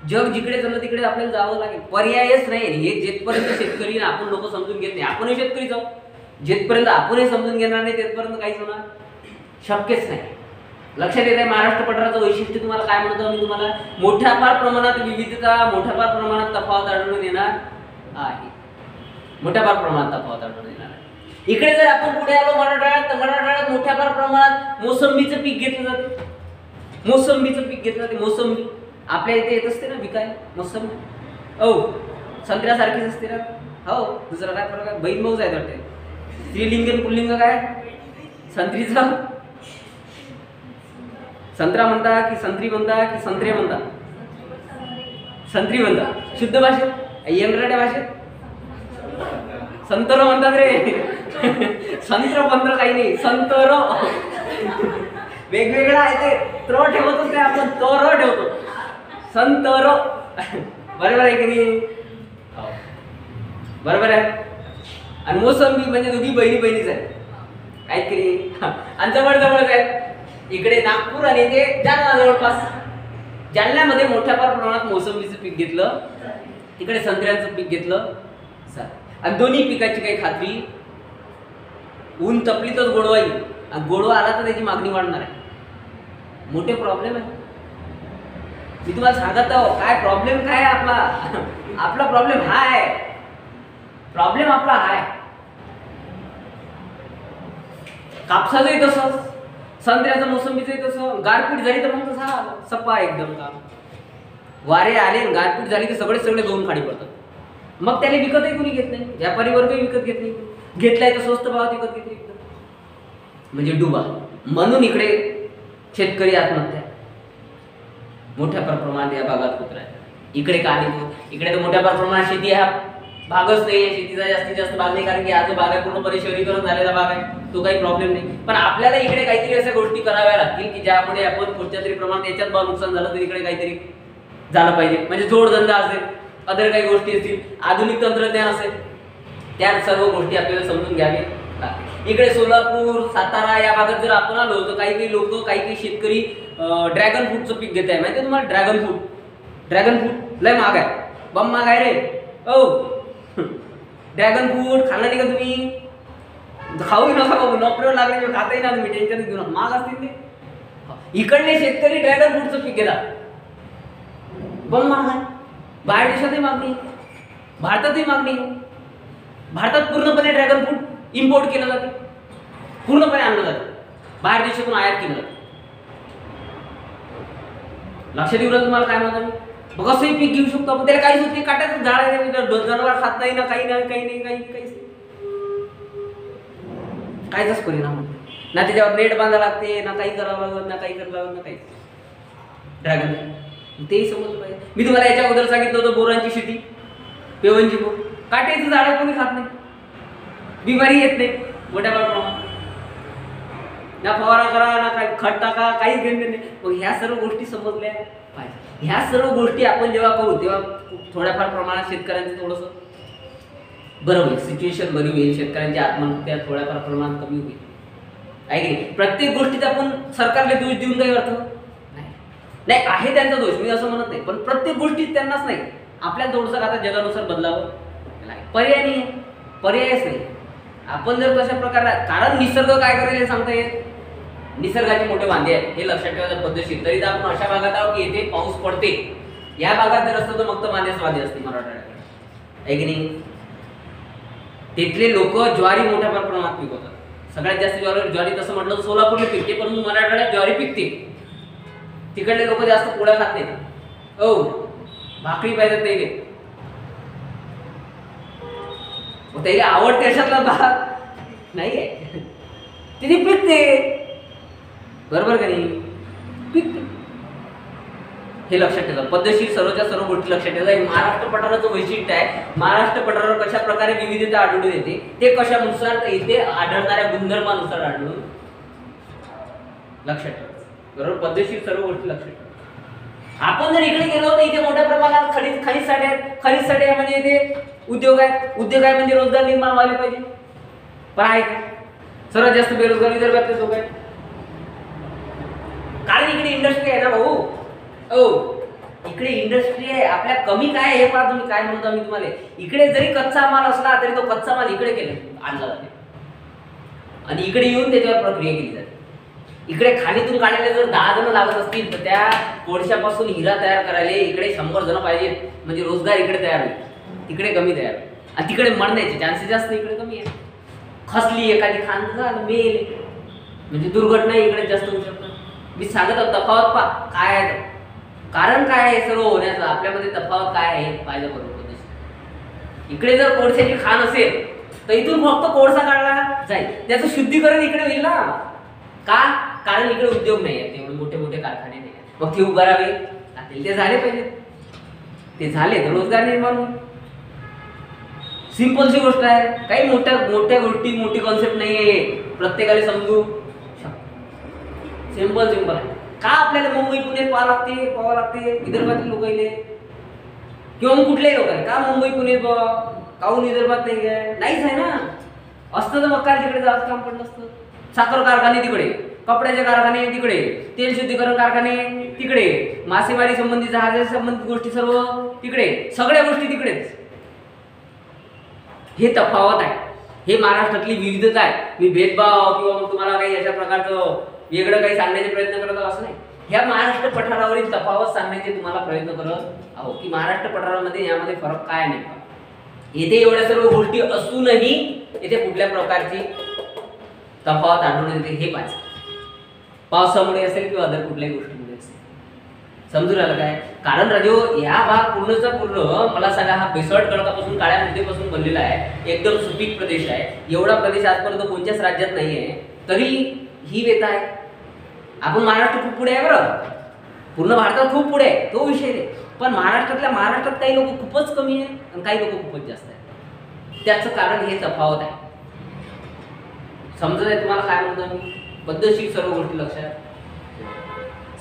जग जिकडे चाललं तिकडे आपल्याला जावं लागेल, पर्यायच नाही. हे जेथपर्यंत शेतकरी आपण लोक समजून घेत नाही, आपणही शेतकरी जाऊ, जेथपर्यंत आपणही समजून घेणार नाही तेथपर्यंत काहीच होणार शक्यच नाही. लक्षात येत आहे? महाराष्ट्र पठाराचं वैशिष्ट्य तुम्हाला काय म्हणतो मी तुम्हाला? मोठ्या प्रमाणात विविधता, मोठ्या प्रमाणात तफावत आढळून येणार आहे, मोठ्या प्रमाणात तफावत आढळून येणार आहे. इकडे जर आपण पुढे आलो मराठवाड्यात, तर मराठवाड्यात मोठ्या प्रमाणात मोसंबीचं पीक घेतलं जाते, मोसंबीचं पीक घेतलं जाते. मोसंबी आपल्या इथे येत असते ना विकाय मोसंबी, हो संत्र्यासारखीच असते ना. हो, दुसरा काय फरक आहे? बहीण भाऊच आहे वाटते. स्त्रीलिंग पुल्लिंग काय? संत्रीचा संत्रा म्हणता की संत्री म्हणता की संत्रे म्हणता? संत्री म्हणता शुद्ध भाषेत. इंग्रजी भाषेत संतर म्हणतात रे. संत्र पंत्र काही नाही, संतर वेगवेगळा आहे ते. त्र ठेवतोच नाही आपण, तर ठेवतो संतर. बरोबर आहे की नाही? बरोबर आहे. आणि मोसंबी म्हणजे दोघी बहिणी बहिणीच आहेत, आहेत की नाही? आणि जवळ जवळच आहेत. इकडे नागपूर आणि ते जालना जवळपास. जालन्यामध्ये मोठ्या प्रमाणात मोसंबीचं पीक घेतलं, तिकडे संत्र्यांचं पीक घेतलं. आणि दोन्ही पिकाची काही खात्री, ऊन तपलीतच गोडवा येईल, आणि गोडवा आला तर त्याची मागणी वाढणार आहे. मोठे प्रॉब्लेम आहे. मी तुम्हाला सांगत आहो काय प्रॉब्लेम काय आहे आपला. आपला प्रॉब्लेम हा आहे, प्रॉब्लेम आपला हा आहे. कापसाचंही तसंच, संत्र्याचं मोसंबीचंही तसं. गारपीट झाली तर मग तसा सप्पा एकदम काम. वारे आले गारपीट झाली की सगळे गहून खाली पडतात. मग त्याला विकतही कोणी घेत नाही, व्यापारी वर्गही विकत घेत नाही, घेतलाय तर स्वस्त भावात विकत घेतली म्हणजे डुबा. म्हणून इकडे शेतकरी आत्महत्या मोठ्या प्रमाणात या भागात होत राहतात. इकडे का नाही, इकडे तर मोठ्या प्रमाणात शेती हा भागच नाही, शेतीचा जास्तीत जास्त भाग नाही, कारण की हा जो भाग आहे पूर्णपणे शहरीकरण झालेला भाग आहे, तो काही प्रॉब्लेम नाही. पण आपल्याला इकडे काहीतरी अशा गोष्टी कराव्या लागतील की ज्यामुळे आपण कोणत्या तरी प्रमाणात याच्यात नुकसान झालं तर इकडे काहीतरी झालं पाहिजे. म्हणजे जोडधंदा असेल, अदर काही गोष्टी असतील, आधुनिक तंत्रज्ञान असेल, त्या सर्व गोष्टी आपल्याला समजून घ्यावी लागतील. इकडे सोलापूर, सातारा या भागात जर आपण आलो तर काही लोक, काही शेतकरी ड्रॅगन फ्रूटचं पीक घेत आहे. माहिती आहे तुम्हाला? ड्रॅगन फ्रूट लय महाग आहे, बम महाग आहे रे. ओ ड्रॅगन फ्रूट खाल्ला नाही का तुम्ही? खाऊ नका बाबू, नोकरीवर लागले खाताही ना तुम्ही, टेन्शन घेऊ नका, महाग असतील ते. इकडले शेतकरी ड्रॅगन फ्रूटचं पीक घेतात, बम महाग आहे. बाहेर देशातही मागणी, भारतातही मागणी. भारतात पूर्णपणे ड्रॅगन फ्रूट इम्पोर्ट केलं जाते, पूर्णपणे आणलं जातं, बाहेर देशातून आयात केलं जातं. लक्षात येऊ तुम्हाला काय म्हणतो मी? कसंही पीक घेऊ शकतो आपण, त्याला काहीच होत नाही, काट्याचं झाड आहे, जनावर खात नाही ना, काहीच परिणाम ना, त्याच्यावर नेट बांधा लागते ना, काही करावं लागत ना, काही करावं लागत ना, काही. ड्रॅगन तेही समजलं पाहिजे. मी तुम्हाला याच्या अगोदर सांगितलं होतं बोरांची शेती, पेवनची बोर, काट्याचं झाड कोणी खात नाही, बिमारी येत नाही मोठ्या प्रमाणात, ना फवारा करा ना काय खत टाका, काही घेणं नाही. मग ह्या सर्व गोष्टी समजल्या पाहिजे. ह्या सर्व गोष्टी आपण जेव्हा करू तेव्हा थोड्याफार प्रमाणात शेतकऱ्यांचं थोडंसं बरं होईल, सिच्युएशन बरी होईल, शेतकऱ्यांची आत्महत्या थोड्याफार प्रमाणात कमी होईल. आहे की नाही? प्रत्येक गोष्टीत आपण सरकारला दोष देऊन काही अर्थ नाही, आहे त्यांचा दोष, मी असं म्हणत नाही, पण प्रत्येक गोष्टीत त्यांनाच नाही, आपल्याला थोडंसं आता जगानुसार बदलावं, पर्याय नाही, पर्यायच नाही. आपण जर तशा प्रकारे, कारण निसर्ग काय करेल हे सांगता येत, निसर्गाचे मोठे वांदे आहेत हे लक्षात ठेवायचं पद्धतशीर. तरी तर आपण अशा भागात आहोत की येथे पाऊस पडते, या भागात जर असतं तर मग तर वांदेच वांदे असते मराठवाड्याकडे, आहे की नाही? तिथले लोक ज्वारी मोठ्या प्रमाणात पिकवतात, सगळ्यात जास्त ज्वारी तसं म्हटलं सोलापूरला पिकते, पण मराठवाड्यात ज्वारी पिकते. तिकडले लोक जास्त पोळ्या खात नाहीत, ओ भाकरी पाहिजे ते त्याला आवडते अशातला भाग नाही आहे, तिथे पिकते, बरोबर का नाही? पिकते, हे लक्षात ठेवा. पद्धतशीर सर्वच्या सर्व गोष्टी लक्षात ठेवा. महाराष्ट्र पठाराचं वैशिष्ट्य आहे, महाराष्ट्र पठारावर कशा प्रकारे विविधता आढळून येते, ते कशानुसार इथे आढळणाऱ्या गुणधर्मानुसार आढळून लक्षात ठेवा, बरोबर? पद्धतशीर सर्व गोष्टी लक्षात ठेवा. आपण जर इकडे गेलो तर इथे मोठ्या प्रमाणात खनिज साठे आहेत, खनिज साठे म्हणजे इथे उद्योग आहेत, उद्योग आहे म्हणजे रोजगार निर्माण व्हायला पाहिजे, पण आहे का? सर्वात जास्त बेरोजगार विदर्भातले लोक आहेत, कारण इकडे इंडस्ट्री आहे ना भाऊ. इकडे इंडस्ट्री आहे, आपल्या कमी काय आहे हे पहा तुम्ही. काय म्हणतो मी तुम्हाला, इकडे जरी कच्चा माल असला तरी तो कच्चा माल इकडे आणला जाते आणि इकडे येऊन त्याच्यावर प्रक्रिया केली जाते. इकडे खाणीतून काढलेले जर 10 जण लागत असतील तर त्या कोळशापासून हिरा तयार करायला इकडे 100 जण पाहिजे, म्हणजे रोजगार इकडे तयार होईल, तिकडे कमी तयार होईल. आणि तिकडे मरण्याचे चान्सेस जास्त, इकडे कमी आहे. खसली एखादी खाण झालं मेल, म्हणजे दुर्घटना इकडे जास्त होऊ शकतात. मी सांगत तफावत पा काय आहे, कारण काय आहे सर्व होण्याचं, आपल्यामध्ये तफावत काय आहे पाहिजे बरोबर. इकडे जर कोळशाची खाण असेल तर इथून फक्त कोळसा काढला जाईल, त्याचं शुद्धीकरण इकडे होईल ना. का? कारण इकडे उद्योग नाही आहेत, एवढे मोठे मोठे कारखाने नाही आहेत, मग ते उभारावे लागतील, ते झाले पाहिजे, ते झाले तर रोजगार निर्माण होईल. सिंपलची गोष्ट आहे, काही मोठ्या मोठ्या गोष्टी, मोठी कॉन्सेप्ट नाही आहे, प्रत्येकाला समजू शकतो. सिंपल आहे. का आपल्याला मुंबई पुणे पाहावं लागते विदर्भातील लोकांना किंवा मग कुठल्याही लोकांना? का मुंबई पुणे काहून विदर्भात नाही आहे? नाहीच आहे ना. असतं तर मग काय तिकडे जास्त काम पडलं असतं. साखर कारखाने तिकडे, कपड्याचे कारखाने तिकडे, तेल शुद्धीकरण कारखाने तिकडे, मासेमारी संबंधी, जहाजा संबंधित गोष्टी सर्व तिकडे, सगळ्या गोष्टी तिकडेच. हे तफावत आहे, हे महाराष्ट्रातली विविधता आहे. मी भेदभाव किंवा तुम्हाला काही अशा प्रकारचं वेगळं काही सांगण्याचे प्रयत्न करत असं नाही. ह्या महाराष्ट्र पठारावरील तफावत सांगण्याचे तुम्हाला प्रयत्न करत आहोत की महाराष्ट्र पठारामध्ये यामध्ये फरक काय नाही. येथे एवढ्या सर्व गोष्टी असूनही येथे कुठल्या प्रकारची तफावत आढळून येते हे पाहिजे. पावसामुळे असेल किंवा अदर कुठल्याही गोष्टीमुळे असेल. समजून आलं काय? कारण राजो ह्या भाग पूर्णचा पूर्ण मला सांगा, हा बेसॉल्ट खडकापासून काळ्या मृदेपासून बनलेला आहे, एकदम सुपीक प्रदेश आहे. एवढा प्रदेश आजपर्यंत कोणत्याच राज्यात नाहीये, तरी ही वेता आहे. आपण महाराष्ट्र खूप पुढे आहे बरं, पूर्ण भारतात खूप पुढे आहे, तो विषय नाही. पण महाराष्ट्रात काही लोक खूपच कमी आहे आणि काही लोक खूपच जास्त आहे. त्याचं कारण हे तफावत आहे. समजत आहे तुम्हाला काय म्हणतो मी? पद्धतशीर सर्व गोष्टी लक्षात,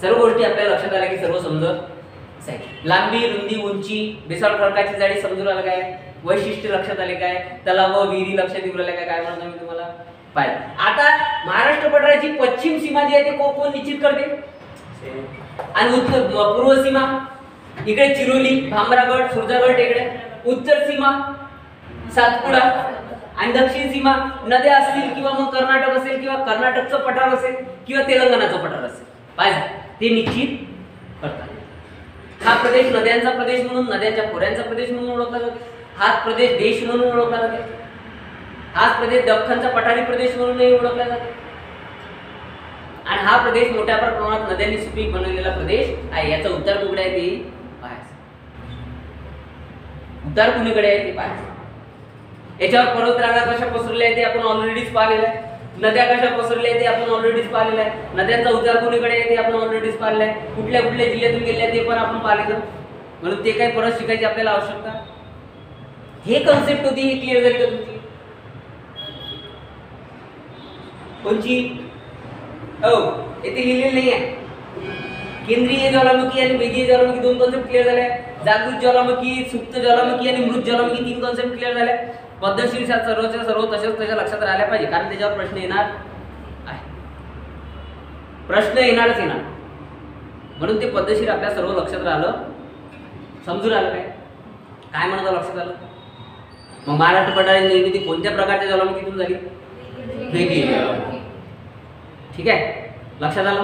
सर्व गोष्टी आपल्याला लक्षात आल्या की सर्व समजत आहे. लांबी, रुंदी, उंची, बेसॉल्ट खडकाची जाडी समजून आलं काय? वैशिष्ट्य लक्षात आले काय? तलाव, विहिरी लक्षात येऊ राहिल्या काय? काय म्हणतो मी तुम्हाला पाहिजे. आता महाराष्ट्र पठाराची पश्चिम सीमा जी आहे ते कोण निश्चित करते? आणि पूर्व सीमा इकडे चिरोली, भामरागड, सुरजागड टेकड्या. उत्तर सीमा सातपुडा. आणि दक्षिण सीमा नद्या असतील किंवा मग कर्नाटक असेल किंवा कर्नाटकचं पठार असेल किंवा तेलंगणाचं पठार असेल, पाहिजे ते निश्चित करतात. हा प्रदेश नद्यांचा प्रदेश म्हणून, नद्यांच्या खोऱ्यांचा प्रदेश म्हणून ओळखला जातो. हाच प्रदेश देश म्हणून ओळखला जातो. हाच प्रदेश दख्खनचा पठारी प्रदेश म्हणूनही ओळखला जातो. आणि हा प्रदेश मोठ्या प्रमाणात नद्यांनी सुपीक बनवलेला प्रदेश आहे. याचा उत्तर कुठे आहे ते पाहायचं. उत्तर कुणीकडे आहे ते पाहायचं. याच्यावर पर्वतरांगा कशा पसरल्या आहेत ते आपण ऑलरेडीच पाहिलेलं आहे. नद्या कशा पसरल्या आहेत ते आपण ऑलरेडीच पाहिलेलं आहे. नद्यांचा उतार कुणीकडे आहे ते आपण ऑलरेडीच पाहिलेलं आहे. कुठल्या कुठल्या जिल्ह्यातून गेल्या ते पण आपण पाहिलेलं. म्हणून ते काही परत शिकायची आपल्याला आवश्यकता. हे कन्सेप्ट होती, हे क्लिअर झाली का तुमची? कोणची? हो, येथे लिहिलेलं नाही आहे. केंद्रीय ज्वालामुखी आणि वेगळी ज्वालामुखी दोन कॉन्सेप्ट क्लिअर झाले. जागृत ज्वालामुखी, सुप्त ज्वालामुखी आणि मृत ज्वालामुखी तीन कॉन्सेप्ट क्लिअर झाले. पद्धतशीर सर्वच्या सर्व तशाच तशा लक्षात राहिल्या पाहिजे, कारण त्याच्यावर प्रश्न येणार आहे. प्रश्न येणारच येणार. म्हणून ते पद्धतशीर आपल्या सर्व लक्षात राहिलं. समजून आलं काय? काय म्हणतो लक्षात आलं? मग महाराष्ट्र पठाराची निर्मिती कोणत्या प्रकारच्या ज्वालामुखीतून झाली? वेगळी. ठीक आहे, लक्षात आलं.